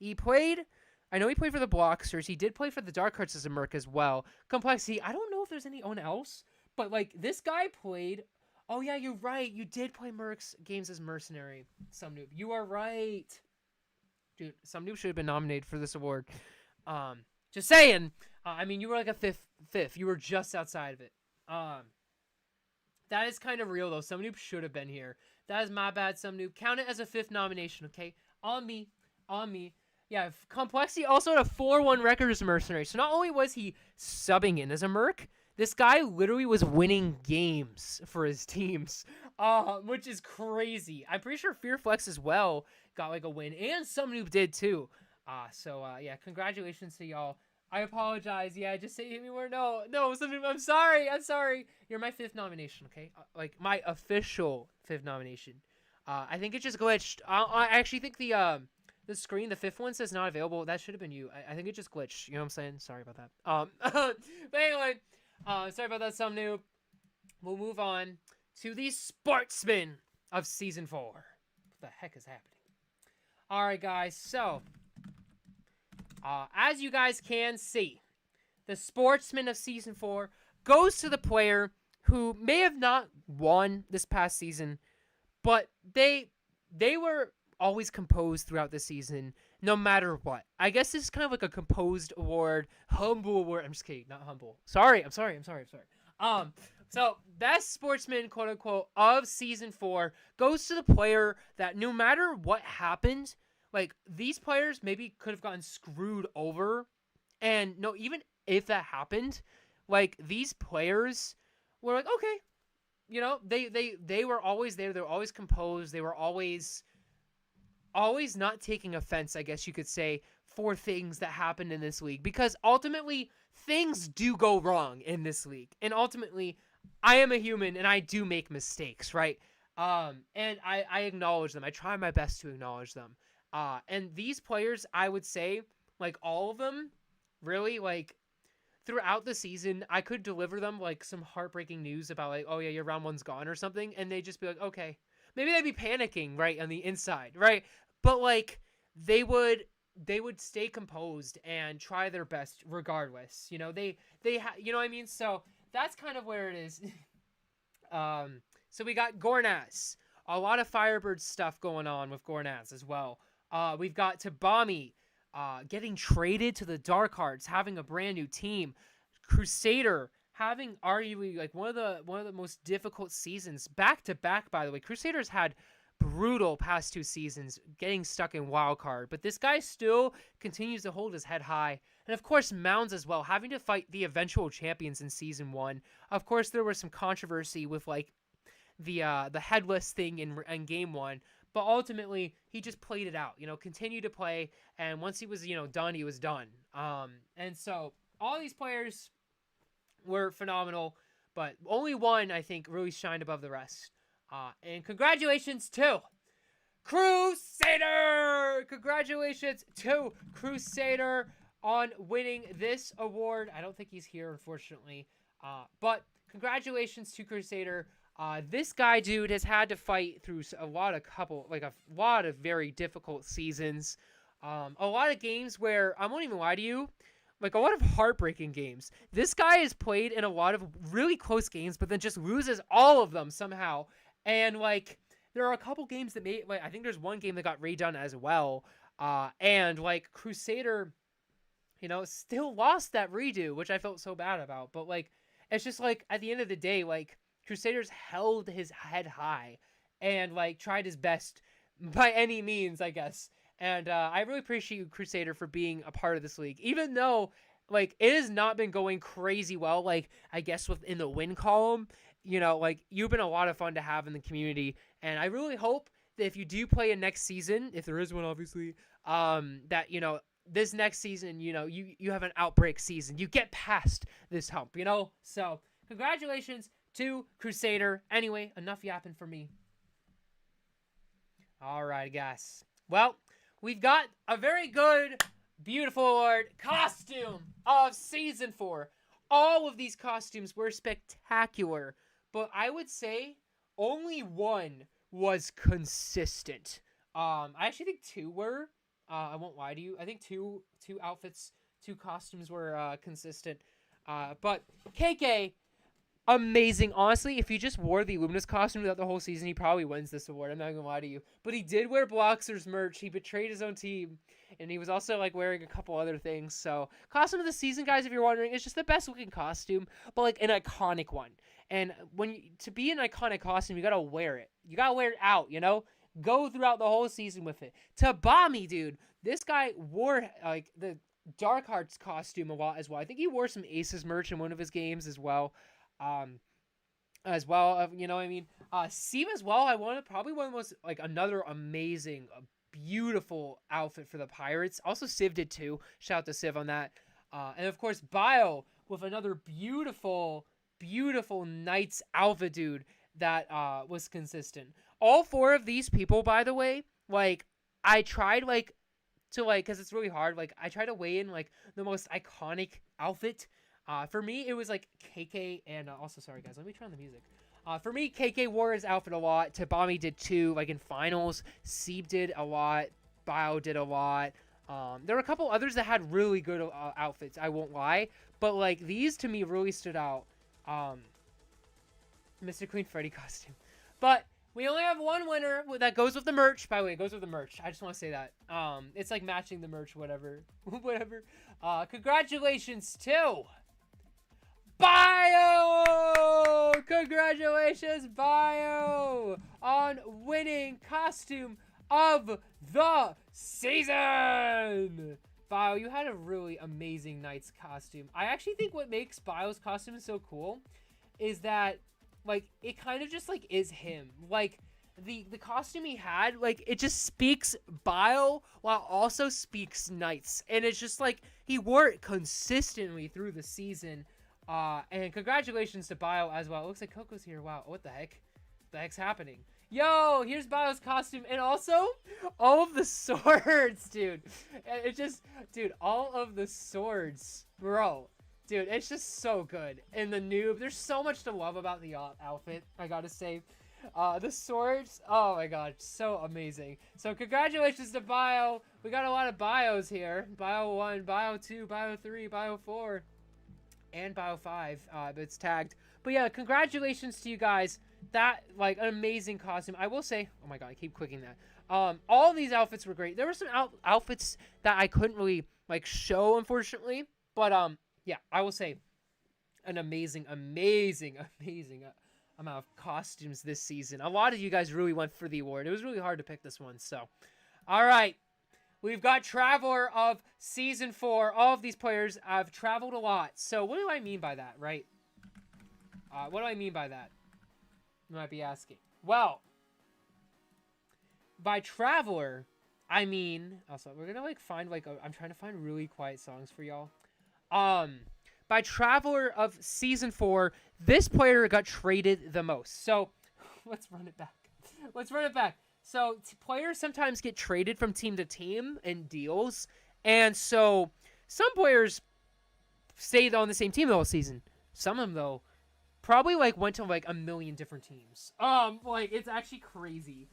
I know he played for the Blocksters. He did play for the Dark Hearts as a merc as well. Complexy, I don't know if there's anyone else, but like this guy played. Oh yeah, you're right. You did play mercs games as mercenary. Some noob. You are right. Dude, some noob should have been nominated for this award. Just saying. I mean, you were like a fifth. You were just outside of it. That is kind of real though. Some noob should have been here. That is my bad. Some noob. Count it as a 5th nomination, okay? On me. Yeah, Complexity also had a 4-1 record as a mercenary. So not only was he subbing in as a merc, this guy literally was winning games for his teams, which is crazy. I'm pretty sure Fearflex as well got like a win, and some noob did too. Yeah, congratulations to y'all. I apologize. Yeah, just say hit me more. No, some noob. I'm sorry. You're my 5th nomination, okay? Like my official 5th nomination. I think it just glitched. I actually think the screen, the 5th one says not available. That should have been you. I think it just glitched. You know what I'm saying? Sorry about that. But anyway, sorry about that, some noob. We'll move on to the Sportsman of Season 4. What the heck is happening? All right, guys. So, as you guys can see, the Sportsman of Season 4 goes to the player who may have not won this past season, but they were always composed throughout the season, no matter what. I guess this is kind of like a composed award, humble award. I'm just kidding, not humble. I'm sorry. So best sportsman, quote unquote, of Season 4 goes to the player that no matter what happened, like these players maybe could have gotten screwed over, and no, even if that happened, like these players were like, okay, you know, they were always there. They were always composed. They were always not taking offense, I guess you could say, for things that happened in this league. Because ultimately, things do go wrong in this league. And ultimately, I am a human and I do make mistakes, right? And I acknowledge them. I try my best to acknowledge them. And these players, I would say, like all of them, really, like throughout the season, I could deliver them like some heartbreaking news about like, oh yeah, your round 1's gone or something. And they'd just be like, okay. Maybe they'd be panicking, right, on the inside, right? But, like, they would they would stay composed and try their best regardless. You know, you know what I mean? So that's kind of where it is. So we got Gornaz. A lot of Firebird stuff going on with Gornaz as well. We've got Tabami getting traded to the Dark Hearts, having a brand new team. Crusader having arguably like one of the most difficult seasons back to back. By the way, Crusaders had brutal past 2 seasons, getting stuck in wild card, but this guy still continues to hold his head high. And of course, Mounds as well, having to fight the eventual champions in season 1. Of course, there was some controversy with like the headless thing in game 1, but ultimately he just played it out. You know, continued to play, and once he was done, he was done. And so all these players were phenomenal, but only one I think really shined above the rest. And congratulations to Crusader! Congratulations to Crusader on winning this award. I don't think he's here, unfortunately. But congratulations to Crusader. This guy, dude, has had to fight through a lot of very difficult seasons. A lot of games where, I won't even lie to you, like a lot of heartbreaking games. This guy has played in a lot of really close games, but then just loses all of them somehow. And like, there are a couple games that I think there's one game that got redone as well. And like Crusader, still lost that redo, which I felt so bad about. But like, it's just like at the end of the day, like Crusaders held his head high and like tried his best by any means, I guess. And I really appreciate you, Crusader, for being a part of this league, even though like it has not been going crazy well. Like I guess within the win column, like you've been a lot of fun to have in the community, and I really hope that if you do play a next season, if there is one, obviously, that this next season, you have an outbreak season, you get past this hump, So congratulations to Crusader. Anyway, enough yapping for me. All right, guys. Well, we've got a very good, beautiful award, Costume of Season 4. All of these costumes were spectacular, but I would say only one was consistent. I actually think 2 were. I won't lie to you. I think two outfits, 2 costumes were consistent. But KK, amazing. Honestly, if he just wore the Luminous costume throughout the whole season, he probably wins this award. I'm not gonna lie to you. But he did wear Bloxer's merch. He betrayed his own team. And he was also like wearing a couple other things. So costume of the season, guys, if you're wondering, it's just the best looking costume, but like an iconic one. And to be an iconic costume, you gotta wear it. You gotta wear it out, Go throughout the whole season with it. Tabami, dude, this guy wore like the Dark Hearts costume a lot as well. I think he wore some Aces merch in one of his games as well. As well, you know what I mean? Sieve as well, probably one of the most, like, another amazing, beautiful outfit for the Pirates. Also, Civ did too. Shout out to Civ on that. And of course, Bio with another beautiful, beautiful Knights outfit, dude, that was consistent. All 4 of these people, by the way, like, I tried, like, to, like, because it's really hard, like, I tried to weigh in, like, the most iconic outfit. For me, it was like KK and also, sorry guys, let me turn on the music. For me, KK wore his outfit a lot. Tabami did too, like in finals. Sieb did a lot. Bio did a lot. There were a couple others that had really good outfits, I won't lie. But like these to me really stood out. Mr. Queen Freddy costume. But we only have one winner that goes with the merch. By the way, it goes with the merch. I just want to say that. It's like matching the merch, whatever. Whatever. Congratulations to Bio! Congratulations, Bio, on winning Costume of the Season! Bio, you had a really amazing Knights costume. I actually think what makes Bio's costume so cool is that, like, it kind of just, like, is him. Like, the costume he had, like, it just speaks Bio while also speaks Knights. And it's just, like, he wore it consistently through the season. And congratulations to Bio as well. It looks like Coco's here. Wow, what the heck? The heck's happening? Yo, here's Bio's costume, and also all of the swords, dude. It just, dude, all of the swords, bro. Dude, it's just so good. And the noob, there's so much to love about the outfit, I gotta say. The swords, oh my god, so amazing. So congratulations to Bio. We got a lot of bios here. Bio 1, Bio 2, Bio 3, Bio 4, and Bio 5. It's tagged. But yeah, congratulations to you guys. That, like, an amazing costume. I will say, oh my god, I keep clicking that. All of these outfits were great. There were some outfits that I couldn't really, like, show, unfortunately. But, yeah, I will say, an amazing amount of costumes this season. A lot of you guys really went for the award. It was really hard to pick this one, so. All right. We've got Traveler of Season 4. All of these players have traveled a lot. So what do I mean by that, right? What do I mean by that? You might be asking. Well, by Traveler, I mean... Also, we're gonna, like, find, like, I'm trying to find really quiet songs for y'all. By Traveler of Season 4, this player got traded the most. So, let's run it back. Let's run it back. So, players sometimes get traded from team to team in deals. And so, some players stayed on the same team the whole season. Some of them, though, probably, like, went to, like, a million different teams. Like, it's actually crazy.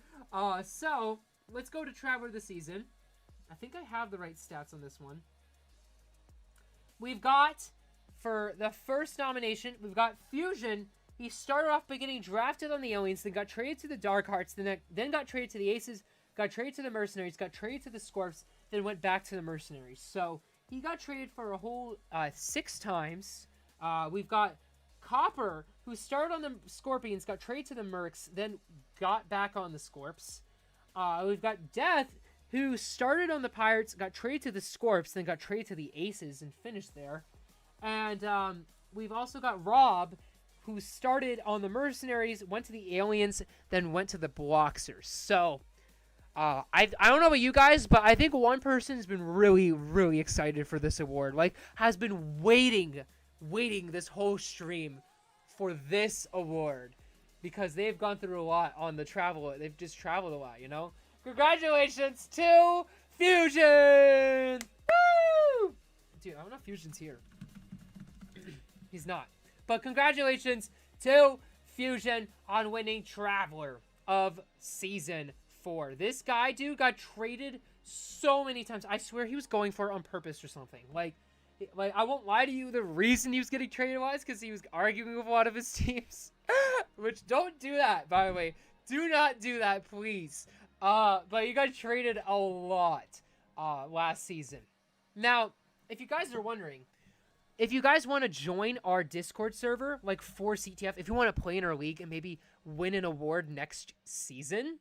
So, let's go to Traveler of the Season. I think I have the right stats on this one. We've got... For the first nomination, we've got Fusion. He started off by getting drafted on the Aliens, then got traded to the Dark Hearts, then got traded to the Aces, got traded to the Mercenaries, got traded to the Scorps, then went back to the Mercenaries. So he got traded for a whole 6 times. We've got Copper, who started on the Scorpions, got traded to the Mercs, then got back on the Scorps. We've got Death, who started on the Pirates, got traded to the Scorps, then got traded to the Aces and finished there. And we've also got Rob, who started on the Mercenaries, went to the Aliens, then went to the Bloxers. So, I don't know about you guys, but I think one person has been really, really excited for this award. Like, has been waiting this whole stream for this award. Because they've gone through a lot on the travel. They've just traveled a lot, you know? Congratulations to Fusion! Woo! Dude, I don't know if Fusion's here. He's not. But congratulations to Fusion on winning Traveler of Season 4. This guy, dude, got traded so many times. I swear he was going for it on purpose or something. Like I won't lie to you, the reason he was getting traded was because he was arguing with a lot of his teams. Which, don't do that, by the way. Do not do that, please. But he got traded a lot last season. Now, if you guys are wondering, if you guys want to join our Discord server, like for CTF, if you want to play in our league and maybe win an award next season,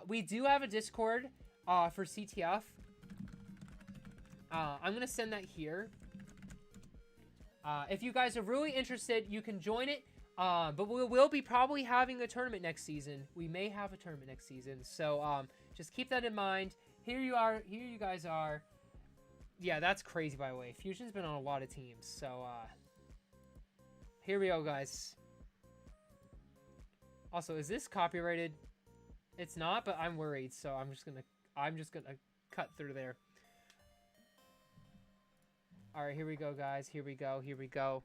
we do have a Discord for CTF. I'm going to send that here. If you guys are really interested, you can join it. But we will be probably having a tournament next season. We may have a tournament next season. So just keep that in mind. Here you are. Here you guys are. Yeah, that's crazy, by the way. Fusion's been on a lot of teams, so, here we go, guys. Also, is this copyrighted? It's not, but I'm worried, so I'm just gonna cut through there. Alright, here we go, guys. Here we go, here we go.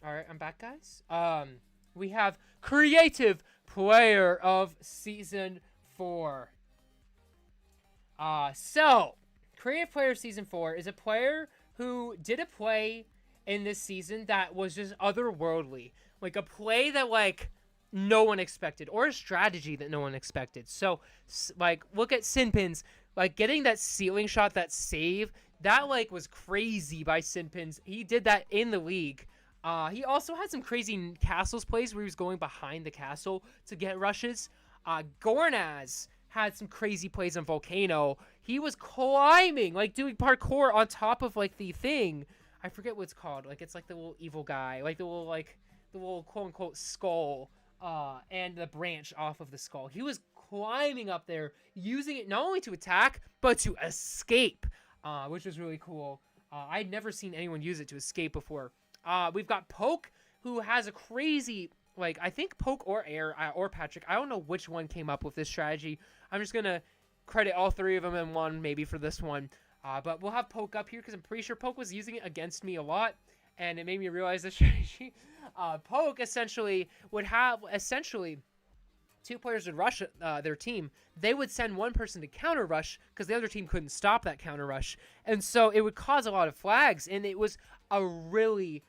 Alright, I'm back, guys. We have Creative Player of Season 4. So, Creative Player of Season 4 is a player who did a play in this season that was just otherworldly. Like, a play that, like, no one expected. Or a strategy that no one expected. So, like, look at Sinpins. Like, getting that ceiling shot, that save, that, like, was crazy by Sinpins. He did that in the league. He also had some crazy castles plays where he was going behind the castle to get rushes. Gornaz had some crazy plays on Volcano. He was climbing, like doing parkour on top of like the thing. I forget what it's called. Like it's like the little evil guy, like the little quote unquote skull, and the branch off of the skull. He was climbing up there, using it not only to attack but to escape, which was really cool. I'd never seen anyone use it to escape before. We've got Poke, who has a crazy, like, I think Poke or Air, or Patrick, I don't know which one came up with this strategy. I'm just gonna credit all 3 of them in one, maybe for this one. But we'll have Poke up here because I'm pretty sure Poke was using it against me a lot, and it made me realize the strategy. Poke essentially would have, 2 players would rush their team. They would send one person to counter rush because the other team couldn't stop that counter rush. And so it would cause a lot of flags, and it was a really,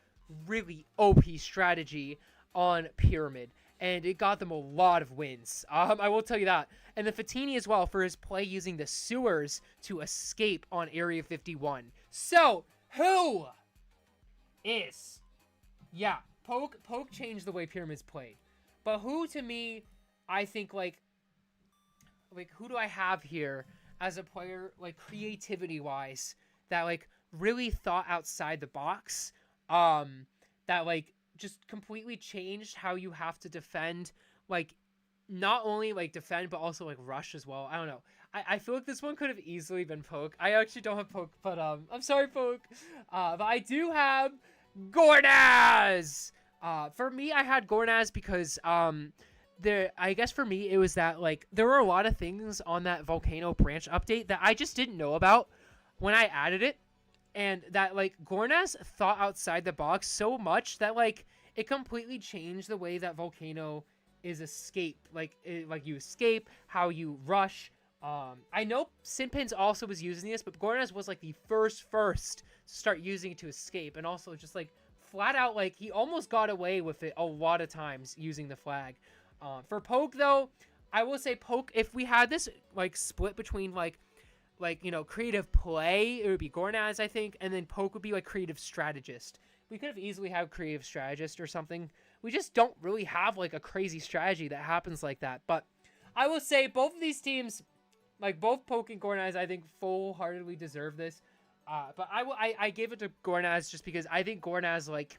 really OP strategy on Pyramid. And it got them a lot of wins. I will tell you that. And then Fatini as well for his play using the sewers to escape on Area 51. So, who is... Yeah, Poke changed the way Pyramids played. But who, to me, I think, like, who do I have here as a player, like, creativity-wise, that, like, really thought outside the box, that, like, just completely changed how you have to defend, like, not only, like, defend, but also, like, rush as well. I don't know. I feel like this one could have easily been Poke. I actually don't have Poke, but, I'm sorry, Poke. But I do have Gornaz! For me, I had Gornaz because, I guess for me, it was that, like, there were a lot of things on that Volcano branch update that I just didn't know about when I added it. And that, like, Gornaz thought outside the box so much that, like, it completely changed the way that Volcano is escape. Like, you escape, how you rush. I know Sinpins also was using this, but Gornaz was, like, the first to start using it to escape. And also just, like, flat out, like, he almost got away with it a lot of times using the flag. For Poke, though, I will say Poke, if we had this, like, split between, like, you know, creative play, it would be Gornaz, I think, and then Poke would be, like, creative strategist. We could have easily had creative strategist or something. We just don't really have, like, a crazy strategy that happens like that. But I will say both of these teams, like, both Poke and Gornaz, I think full-heartedly deserve this. But I gave it to Gornaz just because I think Gornaz, like,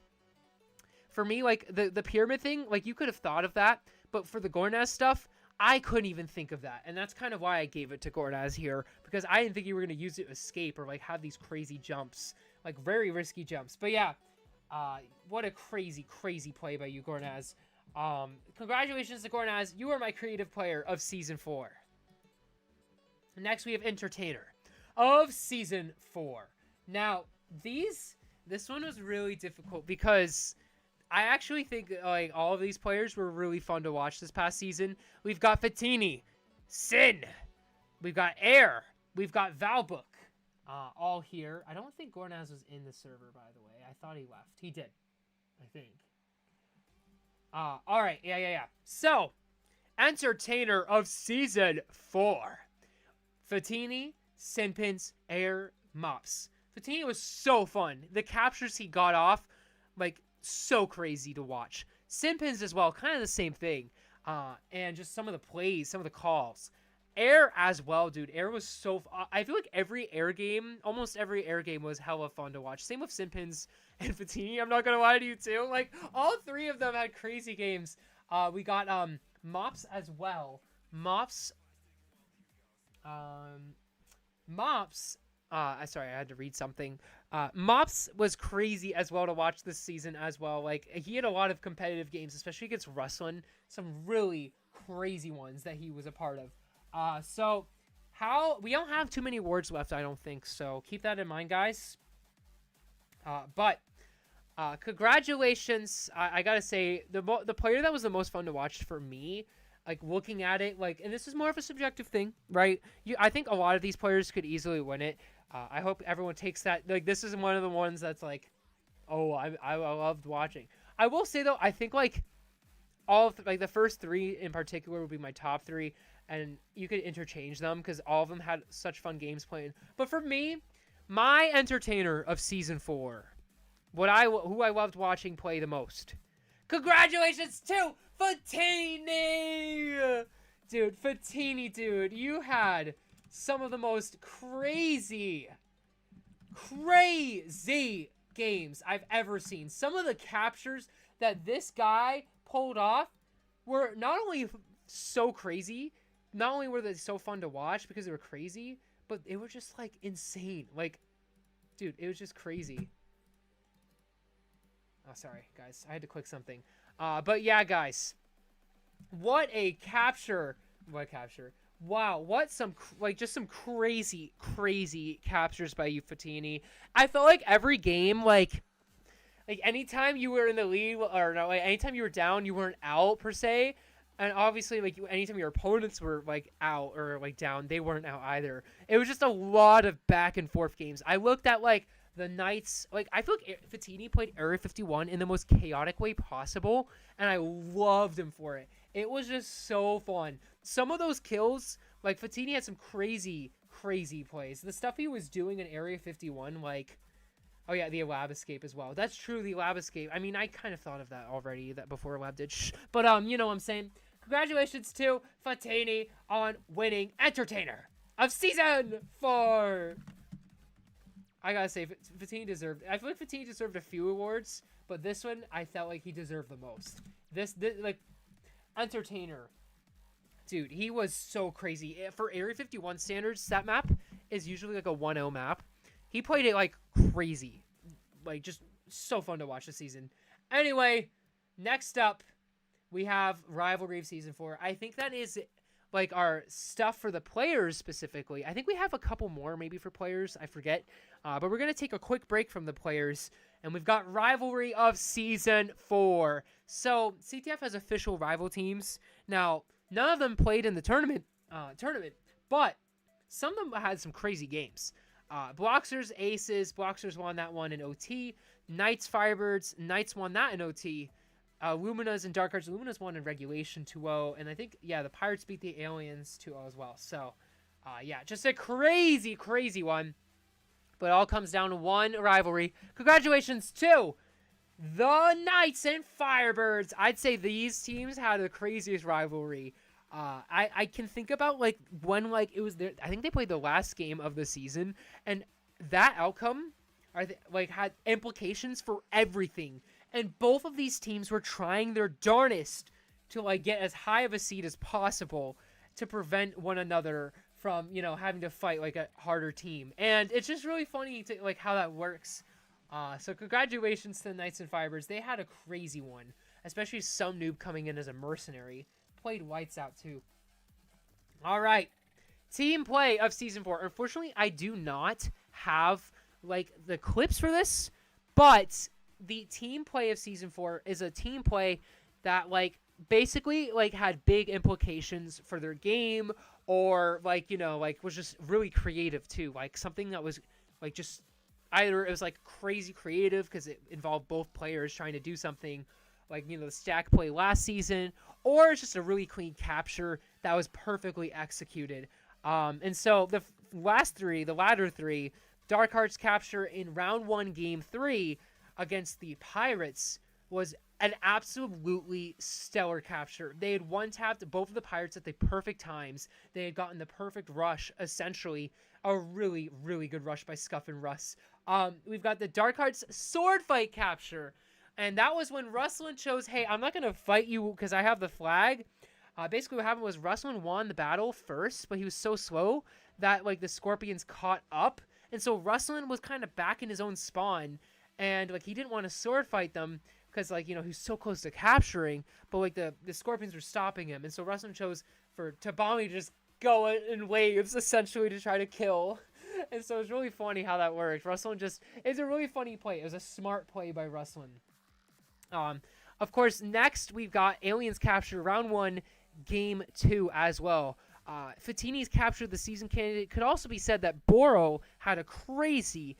for me, like, the pyramid thing, like, you could have thought of that. But for the Gornaz stuff, I couldn't even think of that. And that's kind of why I gave it to Gornaz here. Because I didn't think you were going to use it to escape or, like, have these crazy jumps. Like, very risky jumps. But, yeah. What a crazy, crazy play by you, Gornaz. Congratulations to Gornaz. You are my creative player of Season 4. Next, we have Entertainer of Season 4. Now, this one was really difficult because I actually think, like, all of these players were really fun to watch this past season. We've got Fatini, Sin, we've got Air, we've got Valbook, all here. I don't think Gornaz was in the server, by the way. I thought he left. He did, I think. All right, yeah. So, Entertainer of Season 4. Fatini, Sinpins, Air, Mops. Fatini was so fun. The captures he got off, like, so crazy to watch. Sinpins as well, kind of the same thing. And just some of the plays, some of the calls. Air as well, dude. Air was so... I feel like every Air game, almost every Air game was hella fun to watch. Same with Sinpins and Fatini. I'm not gonna lie to you, too. Like, all 3 of them had crazy games. We got Mops as well. Mops... sorry, I had to read something. Mops was crazy as well to watch this season as well. Like, he had a lot of competitive games, especially against Rustlin. Some really crazy ones that he was a part of. So, we don't have too many awards left, I don't think. So, keep that in mind, guys. But, congratulations. I gotta say, the player that was the most fun to watch for me, like, looking at it, like, and this is more of a subjective thing, right? I think a lot of these players could easily win it. I hope everyone takes that. Like, this is one of the ones that's like, oh, I loved watching. I will say, though, I think, like, all of, like, the first 3 in particular would be my top 3. And you could interchange them because all of them had such fun games playing. But for me, my Entertainer of Season 4, who I loved watching play the most. Congratulations to Fatini! Dude, Fatini, dude, you had some of the most crazy games I've ever seen. Some of the captures that this guy pulled off were not only so crazy, not only were they so fun to watch because they were crazy, but they were just, like, insane. Like, dude, it was just crazy. Oh, sorry, guys. I had to click something. But yeah, guys. What a capture. What capture? Wow, what some just some crazy captures by you, Fatini. I felt like every game, like anytime you were in the lead, or no, like anytime you were down, you weren't out per se, and obviously like anytime your opponents were like out or like down, they weren't out either. It was just a lot of back and forth games. I looked at like the Knights, like I feel like Fatini played Area 51 in the most chaotic way possible, and I loved him for it. It was just so fun. Some of those kills, like Fatini had some crazy plays. The stuff he was doing in Area 51, like, oh yeah, the lab escape as well. That's true, the lab escape. I mean, I kind of thought of that already, that before lab did. But you know what I'm saying. Congratulations to Fatini on winning Entertainer of Season 4. I gotta say, Fatini deserved. I feel like Fatini deserved a few awards, but this one I felt like he deserved the most. This like Entertainer. Dude, he was so crazy. For Area 51 standards, that map is usually like a 1-0 map. He played it like crazy. Like, just so fun to watch this season. Anyway, next up, we have Rivalry of Season 4. I think that is like our stuff for the players specifically. I think we have a couple more maybe for players. I forget. But we're going to take a quick break from the players. And we've got Rivalry of Season 4. So, CTF has official rival teams. Now, none of them played in the tournament, but some of them had some crazy games. Bloxers, Aces. Bloxers won that one in OT. Knights, Firebirds. Knights won that in OT. Luminas and Dark Arts. Luminas won in regulation 2-0. And I think, yeah, the Pirates beat the Aliens 2-0 as well. So, yeah, just a crazy one. But it all comes down to one rivalry. Congratulations to the Knights and Firebirds. I'd say these teams had the craziest rivalry. I can think about like when like it was there. I think they played the last game of the season, and that outcome had implications for everything. And both of these teams were trying their darnest to like get as high of a seed as possible to prevent one another from, you know, having to fight like a harder team. And it's just really funny to like how that works. So congratulations to the Knights and Fibers. They had a crazy one, especially some noob coming in as a mercenary. Played Whites out too. All right, team play of Season 4. Unfortunately, I do not have like the clips for this, but the team play of Season 4 is a team play that like basically like had big implications for their game, or like, you know, like was just really creative too. Like something that was like just either it was like crazy creative because it involved both players trying to do something like, you know, the stack play last season, or it's just a really clean capture that was perfectly executed. And so the latter three, Dark Heart's capture in round 1, game 3 against the Pirates was an absolutely stellar capture. They had one-tapped both of the Pirates at the perfect times. They had gotten the perfect rush, essentially. A really good rush by Scuff and Russ. We've got the Dark Heart's sword fight capture. And that was when Rustlin chose, hey, I'm not going to fight you because I have the flag. Basically what happened was Rustlin won the battle first, but he was so slow that like the Scorpions caught up. And so Rustlin was kind of back in his own spawn. And like he didn't want to sword fight them because, like, you know, he's so close to capturing, but like the Scorpions were stopping him. And so Rustlin chose for Tabami to just go in waves essentially to try to kill. And so it's really funny how that worked. Rustlin it's a really funny play. It was a smart play by Rustlin. Of course, next we've got Aliens capture round 1, game 2 as well. Fatini's capture the season candidate. Could also be said that Boro had a crazy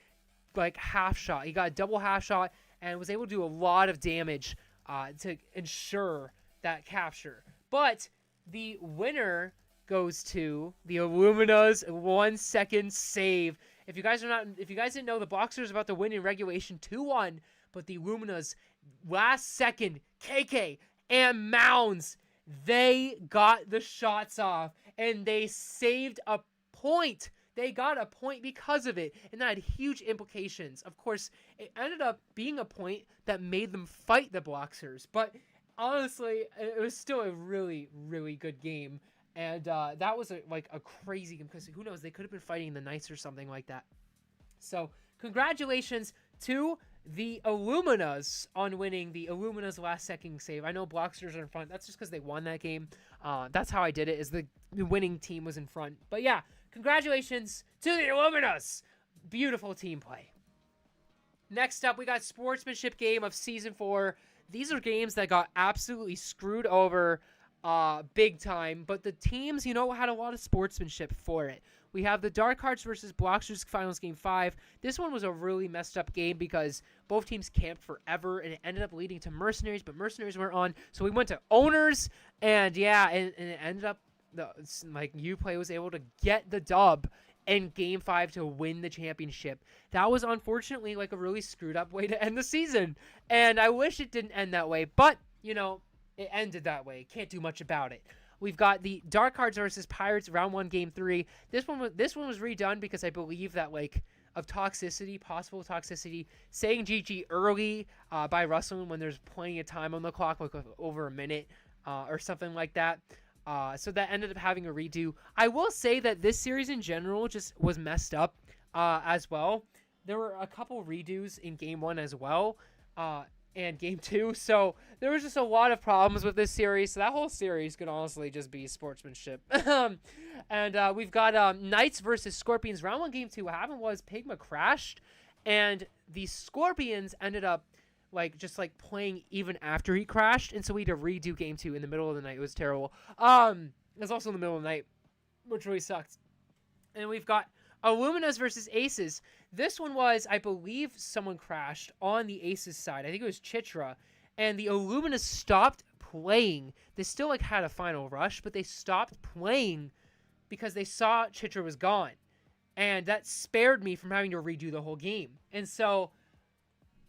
like half shot. He got a double half shot and was able to do a lot of damage to ensure that capture. But the winner goes to the Illumina's 1-second save. If you guys didn't know, the Boxers about to win in regulation 2-1, but the Illumina's last second KK and Mounds, they got the shots off and they saved a point. They got a point because of it, and that had huge implications. Of course, it ended up being a point that made them fight the Bloxers, but honestly, it was still a really good game. And that was a crazy game, because who knows, they could have been fighting the Knights or something like that. So congratulations to the Illuminas on winning the Illuminas last second save. I know Blocksters are in front. That's just because they won that game. That's how I did it, is the winning team was in front. But yeah, congratulations to the Illuminas. Beautiful team play. Next up, we got Sportsmanship Game of Season 4. These are games that got absolutely screwed over big time, but the teams, you know, had a lot of sportsmanship for it. We have the Dark Hearts versus Blocksters Finals Game 5. This one was a really messed up game because both teams camped forever, and it ended up leading to Mercenaries, but Mercenaries weren't on, so we went to Owners, and yeah, and it ended up, Uplay was able to get the dub in Game 5 to win the championship. That was unfortunately like a really screwed up way to end the season, and I wish it didn't end that way, but, you know, it ended that way. Can't do much about it. We've got the Dark Hearts versus Pirates Round 1 Game 3. This one was redone because I believe that, like, of toxicity, possible toxicity, saying GG early by Russell when there's plenty of time on the clock, like over a minute or something like that. So that ended up having a redo. I will say that this series in general just was messed up as well. There were a couple redos in Game 1 as well. And Game 2, so there was just a lot of problems with this series, so that whole series could honestly just be sportsmanship. And we've got Knights versus Scorpions. Round 1, Game 2, what happened was Pigma crashed, and the Scorpions ended up just playing even after he crashed, and so we had to redo Game 2 in the middle of the night. It was terrible. It was also in the middle of the night, which really sucked. And we've got Illuminas versus Aces. This one was, I believe, someone crashed on the Aces side. I think it was Chitra. And the Illuminas stopped playing. They still had a final rush, but they stopped playing because they saw Chitra was gone. And that spared me from having to redo the whole game. And so,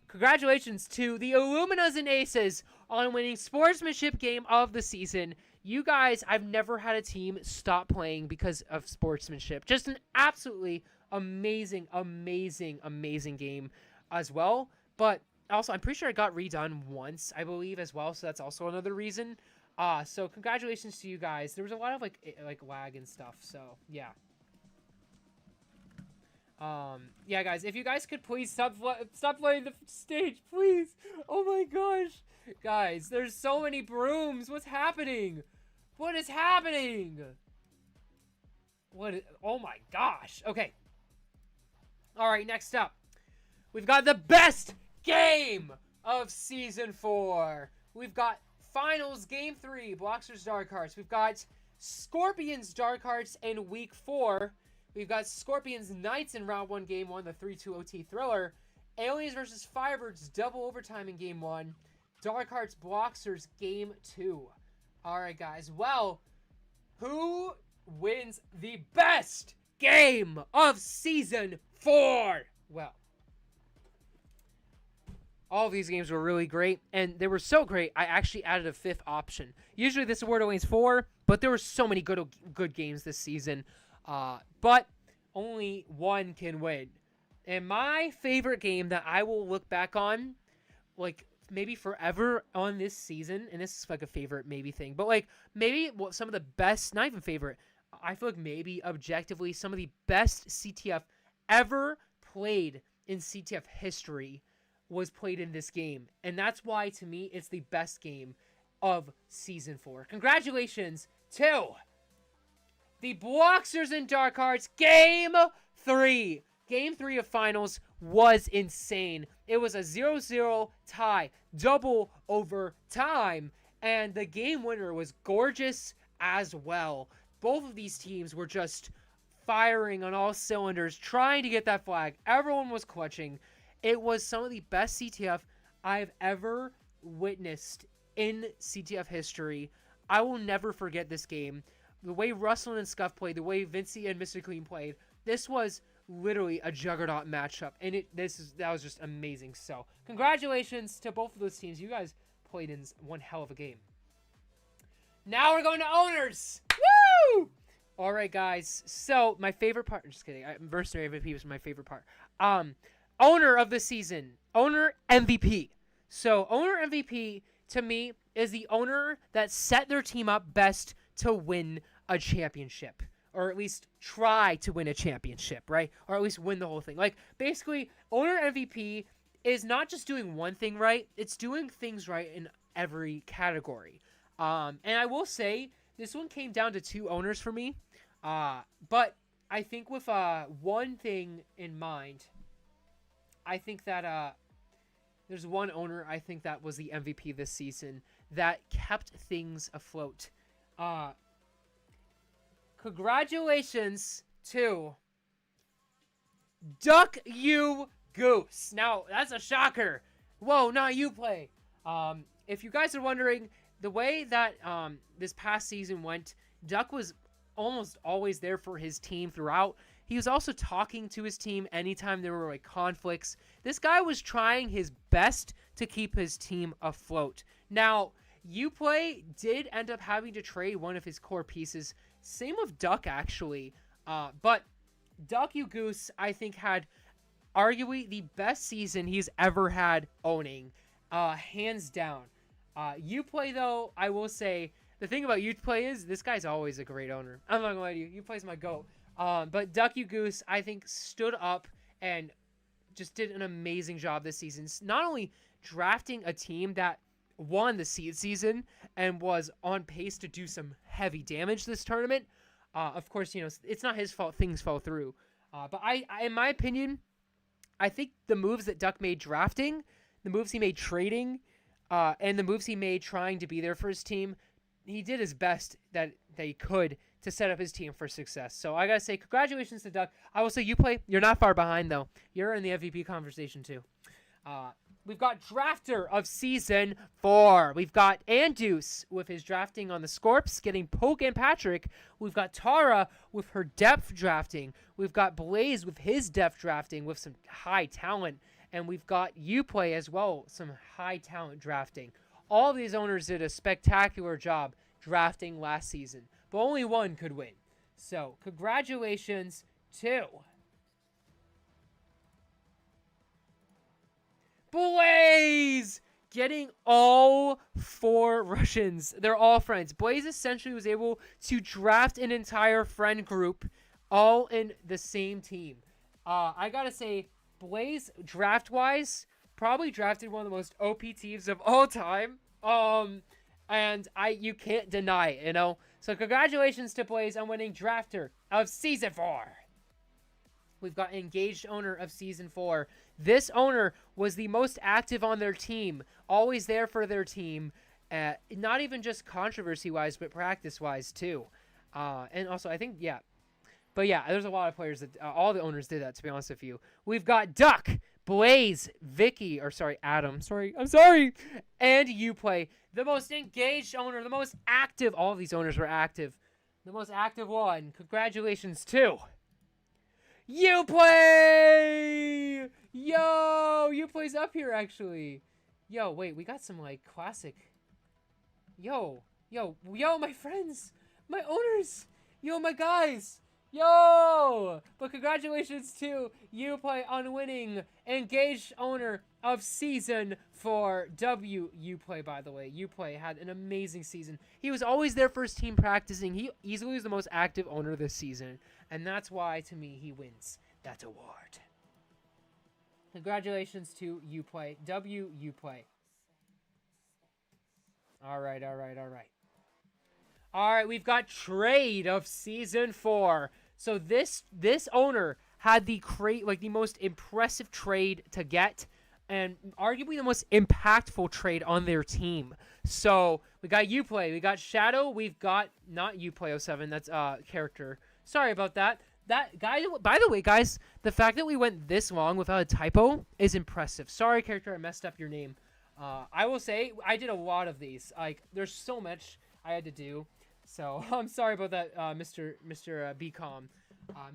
congratulations to the Illuminas and Aces on winning Sportsmanship Game of the season. You guys, I've never had a team stop playing because of sportsmanship. Just an absolutely amazing, amazing, amazing game as well. But also, I'm pretty sure it got redone once, I believe, as well. So that's also another reason. So congratulations to you guys. There was a lot of like lag and stuff. So yeah. Yeah, guys, if you guys could please stop playing the stage, please. Oh my gosh, guys, there's so many brooms. What's happening? What is happening? Oh my gosh. Okay. All right, next up, we've got the best game of Season 4. We've got Finals Game 3, Blocksters Dark Hearts. We've got Scorpions Dark Hearts in Week 4. We've got Scorpions Knights in Round 1, Game 1, the 3-2 OT thriller. Aliens versus Firebirds double overtime in Game 1. Dark Hearts Blocksters Game 2. Alright, guys. Well, who wins the best game of Season 4? Well, all of these games were really great, and they were so great, I actually added a 5th option. Usually this award only is 4, but there were so many good games this season. But only one can win. And my favorite game that I will look back on, maybe forever on this season, and this is a favorite maybe thing, but maybe some of the best, not even favorite, I feel maybe objectively some of the best CTF ever played in CTF history was played in this game. And that's why, to me, it's the best game of Season 4. Congratulations to the Blocksters and Dark Hearts Game 3. Game 3 of Finals was insane. It was a 0-0 tie, double overtime, and the game winner was gorgeous as well. Both of these teams were just firing on all cylinders, trying to get that flag. Everyone was clutching. It was some of the best CTF I've ever witnessed in CTF history. I will never forget this game. The way Russell and Scuff played, the way Vincey and Mr. Clean played, this was literally a juggernaut matchup, and that was just amazing. So, congratulations to both of those teams. You guys played in one hell of a game. Now we're going to Owners! Woo! Alright, guys. So, my favorite part... Just kidding. Mercenary MVP was my favorite part. Owner of the season. Owner MVP. So, Owner MVP, to me, is the owner that set their team up best to win a championship. Or at least try to win a championship, right? Or at least win the whole thing. Basically, Owner MVP is not just doing one thing right, it's doing things right in every category. And I will say, this one came down to 2 owners for me. But I think with one thing in mind, I think that there's one owner I think that was the MVP this season that kept things afloat. Congratulations to Duck You Goose. Now, that's a shocker. Whoa, not you play. If you guys are wondering, the way that this past season went, Duck was almost always there for his team throughout. He was also talking to his team anytime there were like conflicts. This guy was trying his best to keep his team afloat. Now, Uplay did end up having to trade one of his core pieces. Same with Duck, actually. But Duck You Goose, I think, had arguably the best season he's ever had owning. Hands down. Uplay, though, I will say, the thing about Uplay is this guy's always a great owner. I'm not gonna lie to you. Uplay's my GOAT. But Duck You Goose, I think, stood up and just did an amazing job this season. Not only drafting a team that won the seed season and was on pace to do some heavy damage this tournament. Of course, you know, it's not his fault things fell through. But I, in my opinion, I think the moves that Duck made drafting, the moves he made trading, and the moves he made trying to be there for his team, he did his best that he could to set up his team for success. So I gotta say, congratulations to Duck. I will say, Uplay, you're not far behind, though. You're in the MVP conversation, too. We've got Drafter of Season 4. We've got Andus with his drafting on the Scorps, getting Poke and Patrick. We've got Tara with her depth drafting. We've got Blaze with his depth drafting with some high talent. And we've got Uplay as well, some high talent drafting. All of these owners did a spectacular job drafting last season, but only one could win. So, congratulations to Blaze getting all 4 Russians. They're all friends. Blaze essentially was able to draft an entire friend group all in the same team. I gotta say, Blaze, draft-wise, probably drafted one of the most OP teams of all time. And you can't deny it, you know? So congratulations to Blaze on winning Drafter of Season 4. We've got Engaged Owner of Season 4. This owner was the most active on their team, always there for their team, not even just controversy-wise, but practice-wise, too. And also, I think, yeah. But yeah, there's a lot of players that, all the owners did that, to be honest with you. We've got Duck, Blaze, Adam, I'm sorry, and Uplay, the most engaged owner, the most active, all of these owners were active, the most active one. Congratulations to Uplay! Yo, Uplay's up here, actually. Yo, wait, we got some, like, classic. Yo, my friends, my owners, yo, my guys. Yo! But congratulations to Uplay on winning Engaged Owner of Season 4. Uplay, by the way. Uplay had an amazing season. He was always there for his team practicing. He easily was the most active owner this season. And that's why, to me, he wins that award. Congratulations to Uplay. Uplay. Alright. Alright, we've got Trade of Season 4. So this owner had the most impressive trade to get, and arguably the most impactful trade on their team. So we got Uplay, we got Shadow, we've got not Uplay07, that's character. Sorry about that. That guy. By the way, guys, the fact that we went this long without a typo is impressive. Sorry, character, I messed up your name. I will say I did a lot of these. Like, there's so much I had to do. So, I'm sorry about that, Mr. BCom,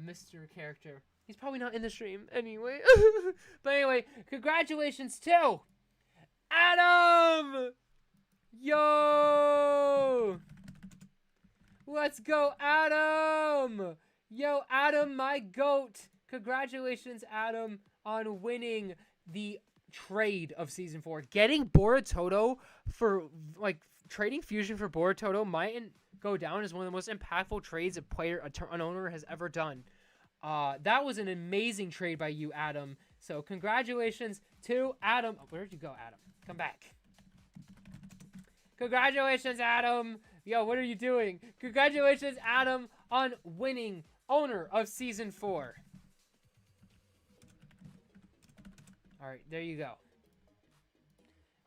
Mr. Character. He's probably not in the stream anyway. But anyway, congratulations to Adam! Yo! Let's go, Adam! Yo, Adam, my GOAT! Congratulations, Adam, on winning the trade of Season 4. Getting Borutoto for, like, trading Fusion for Borutoto might go down as one of the most impactful trades an owner has ever done. That was an amazing trade by you, Adam. So congratulations to Adam. Oh, where'd you go, Adam? Come back. Congratulations, Adam. Yo, what are you doing? Congratulations, Adam, on winning owner of Season 4. All right, there you go.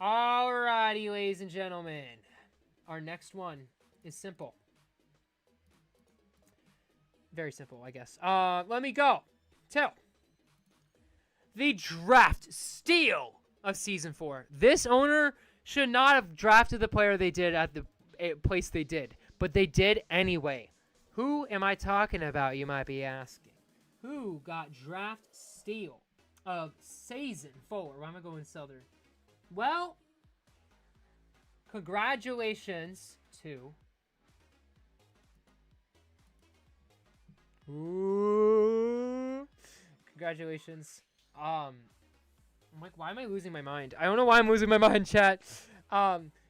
Alrighty, ladies and gentlemen. Our next one is simple. Very simple, I guess. Let me go to the draft steal of Season 4. This owner should not have drafted the player they did at the place they did, but they did anyway. Who am I talking about, you might be asking? Who got draft steal of Season 4? Why am I going Southern? Well, congratulations to... Ooh. Congratulations. I'm like, why am I losing my mind? I don't know why I'm losing my mind, chat.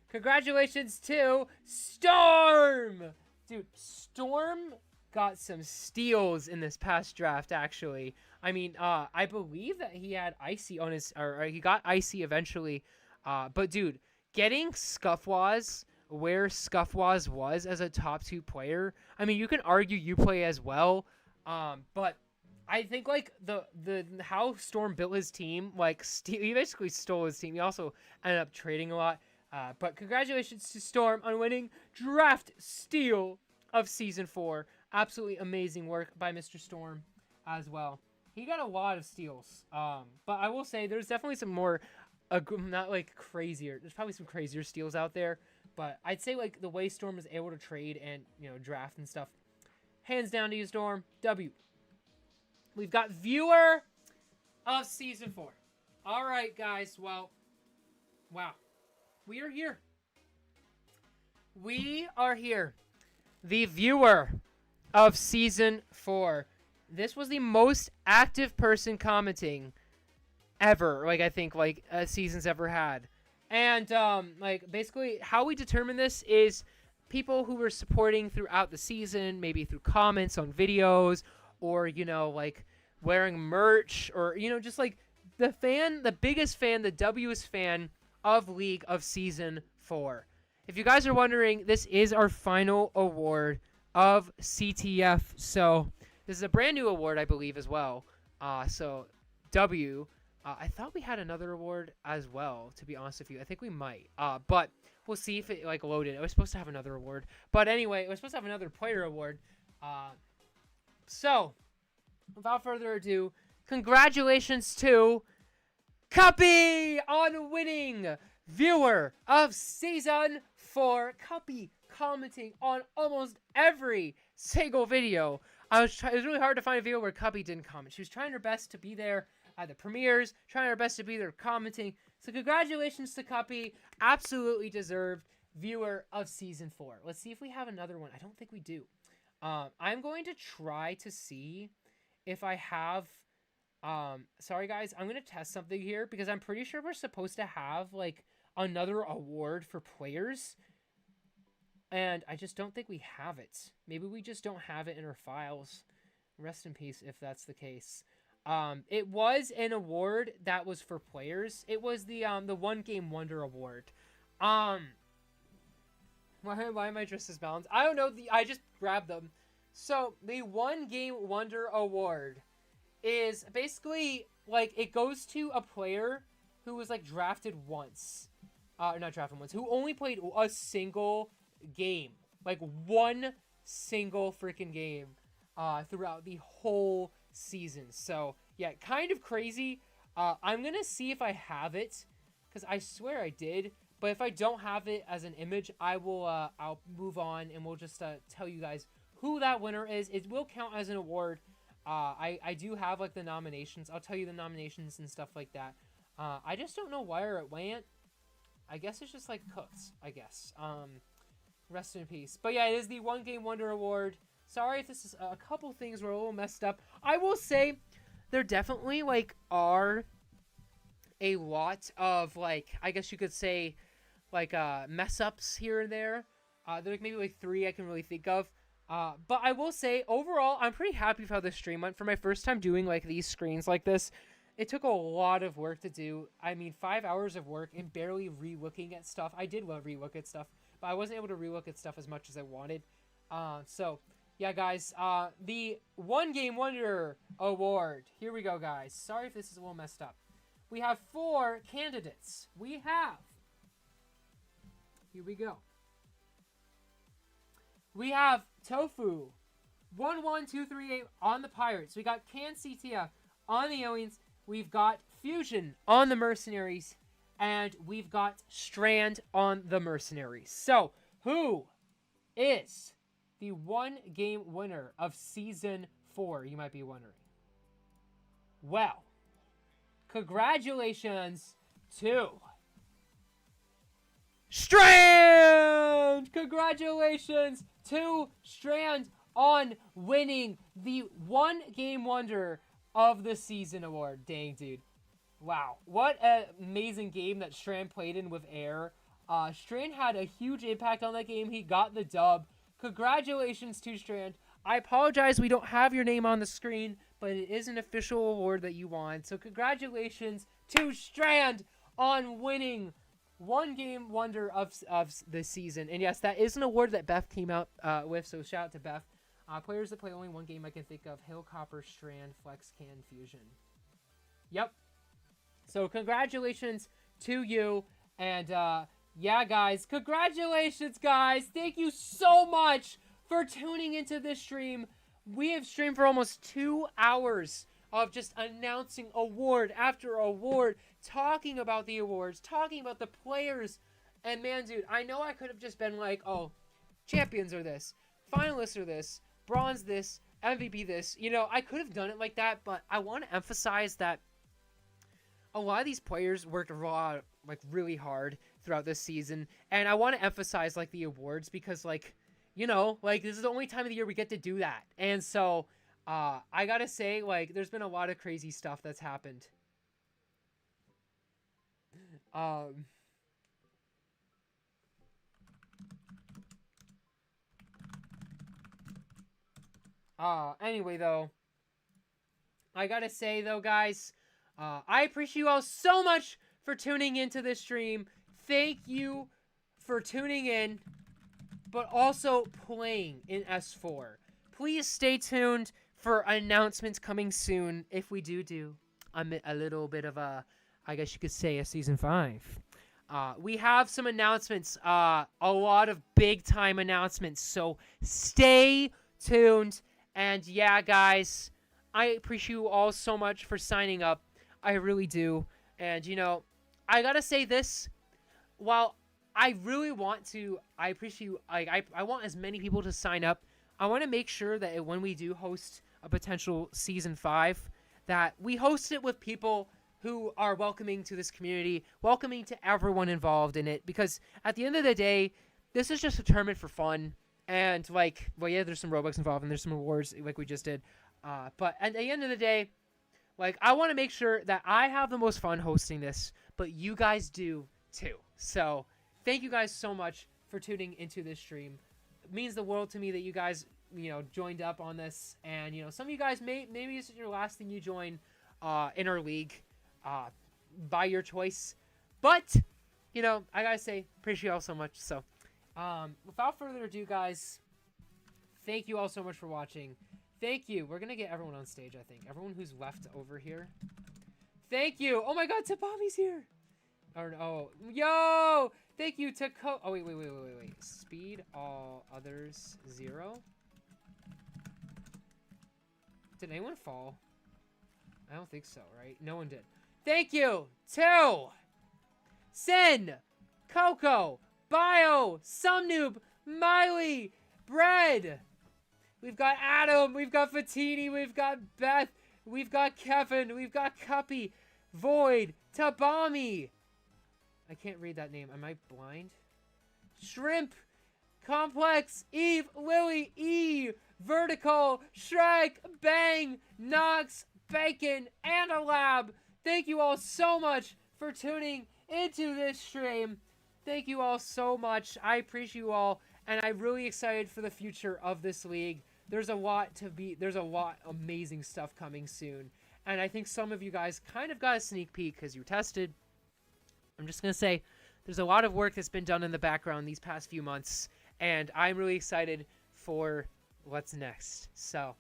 Congratulations to Storm! Dude, Storm got some steals in this past draft, actually. I mean, I believe that he had Icy on his, or he got Icy eventually. But dude, getting Scuffwaz where Scuffwaz was as a top 2 player, I mean, you can argue you play as well. But I think like the how Storm built his team, like he basically stole his team. He also ended up trading a lot. But congratulations to Storm on winning draft steal of Season 4. Absolutely amazing work by Mr. Storm as well. He got a lot of steals. But I will say there's definitely some more, not like crazier. There's probably some crazier steals out there. But I'd say like the way Storm is able to trade and, you know, draft and stuff. Hands down to you, Storm. W. We've got viewer of Season 4. All right, guys. Well, wow. We are here. We are here. The viewer of Season 4. This was the most active person commenting ever. Like, I think, like, a season's ever had. And, like, basically, how we determine this is people who were supporting throughout the season, maybe through comments on videos, or, you know, like, wearing merch, or, you know, just, like, the biggest fan, the W's fan of League of Season 4. If you guys are wondering, this is our final award of CTF. So, this is a brand new award, I believe, as well. So, W... I thought we had another award as well, to be honest with you. I think we might. But we'll see if it, like, loaded. It was supposed to have another award. But anyway, it was supposed to have another player award. So, without further ado, congratulations to Cuppy on winning viewer of Season 4. Cuppy commenting on almost every single video. It was really hard to find a video where Cuppy didn't comment. She was trying her best to be there at the premieres, trying our best to be there commenting. So congratulations to Cuppy. Absolutely deserved viewer of Season 4. Let's see if we have another one. I don't think we do. I'm going to try to see if I have... sorry, guys. I'm going to test something here because I'm pretty sure we're supposed to have, like, another award for players. And I just don't think we have it. Maybe we just don't have it in our files. Rest in peace if that's the case. It was an award that was for players. It was the One Game Wonder Award. Why am I dressed as Balance? I don't know. I just grabbed them. So the One Game Wonder Award is basically like it goes to a player who was like drafted once, not drafted once, who only played a single game, like one single freaking game, throughout the whole season. So yeah, kind of crazy. I'm gonna see if I have it because I swear I did, but if I don't have it as an image, I will I'll move on and we'll just tell you guys who that winner is. It will count as an award. I do have like the nominations. I'll tell you the nominations and stuff like that. I just don't know where it went. I guess it's just like cooked, I guess. Rest in peace. But yeah, it is the One Game Wonder Award. Sorry if this is a couple things were a little messed up. I will say there definitely like are a lot of like, I guess you could say like mess ups here and there. There's maybe like 3 I can really think of. But I will say overall, I'm pretty happy with how this stream went for my first time doing like these screens like this. it took a lot of work to do. I mean, 5 hours of work and barely re-looking at stuff. I did re-look at stuff, but I wasn't able to re-look at stuff as much as I wanted. So yeah, guys, the One Game Wonder Award. Here we go, guys. Sorry if this is a little messed up. We have 4 candidates. Here we go. We have Tofu, 11238 on the Pirates. We got Can CTF on the Aliens. We've got Fusion on the Mercenaries. And we've got Strand on the Mercenaries. So, who is the One Game winner of Season 4? You might be wondering. Well, congratulations to Strand! Congratulations to Strand on winning the One Game Wonder of the Season award. Dang, dude. Wow. What an amazing game that Strand played in with Air. Strand had a huge impact on that game. He got the dub. Congratulations to Strand. I apologize we don't have your name on the screen, but it is an official award that you won. So congratulations to Strand on winning One Game Wonder of the season. And yes, that is an award that Beth came out with, so shout out to Beth. Players that play only one game I can think of: Hill, Copper, Strand, Flex, Can, Fusion. Yep. So congratulations to you. And yeah, guys, congratulations, guys. Thank you so much for tuning into this stream. We have streamed for almost 2 hours of just announcing award after award, talking about the awards, talking about the players. And man, dude, I know I could have just been like, oh, champions are this, finalists are this, bronze this, MVP this. You know, I could have done it like that, but I want to emphasize that a lot of these players worked really hard throughout this season. And I want to emphasize, like, the awards because, like, you know, like, this is the only time of the year we get to do that. And so, I gotta say, like, there's been a lot of crazy stuff that's happened. Anyway, though, I gotta say, though, guys, I appreciate you all so much for tuning into this stream. Thank you for tuning in, but also playing in S4. Please stay tuned for announcements coming soon if we do a little bit of a, I guess you could say, a Season 5. We have some announcements, a lot of big-time announcements, so stay tuned. And yeah, guys, I appreciate you all so much for signing up. I really do. And, you know, I gotta say this, while I really want to, I appreciate you, I want as many people to sign up. I want to make sure that when we do host a potential Season 5, that we host it with people who are welcoming to this community, welcoming to everyone involved in it, because at the end of the day, this is just a tournament for fun. And, like, well, yeah, there's some Robux involved, and there's some awards, like we just did. But at the end of the day, like, I want to make sure that I have the most fun hosting this, but you guys do, too. So, thank you guys so much for tuning into this stream. It means the world to me that you guys, you know, joined up on this. And, you know, some of you guys, maybe this is your last thing you join in our league by your choice. But, you know, I gotta say, appreciate you all so much. So, without further ado, guys, thank you all so much for watching. Thank you. We're gonna get everyone on stage, I think. Everyone who's left over here. Thank you. Oh my god, Tapabi's here. Or, oh, yo! Thank you to oh, wait. Speed all others 0. Did anyone fall? I don't think so, right? No one did. Thank you to Sin, Coco, Bio, Somnoob, Miley, Bread. We've got Adam, we've got Fatini, we've got Beth, we've got Kevin, we've got Cuppy, Void, Tabami. I can't read that name. Am I blind? Shrimp, Complex, Eve, Lily, E, Vertical, Shrek, Bang, Nox, Bacon, and a Lab. Thank you all so much for tuning into this stream. Thank you all so much. I appreciate you all, and I'm really excited for the future of this league. There's a lot amazing stuff coming soon. and I think some of you guys kind of got a sneak peek because you tested. I'm just going to say there's a lot of work that's been done in the background these past few months, and I'm really excited for what's next. So,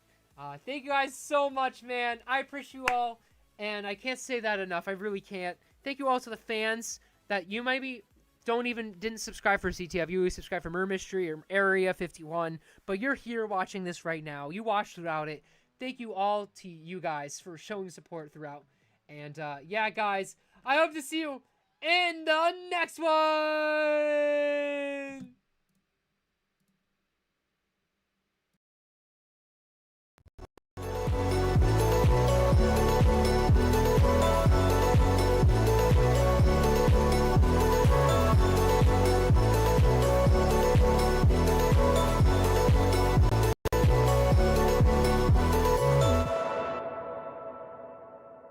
thank you guys so much, man. I appreciate you all, and I can't say that enough. I really can't. Thank you all to the fans that you maybe didn't subscribe for CTF. You always subscribe for Murder Mystery or Area 51, but you're here watching this right now. You watched throughout it. Thank you all to you guys for showing support throughout. And yeah, guys, I hope to see you in the next one.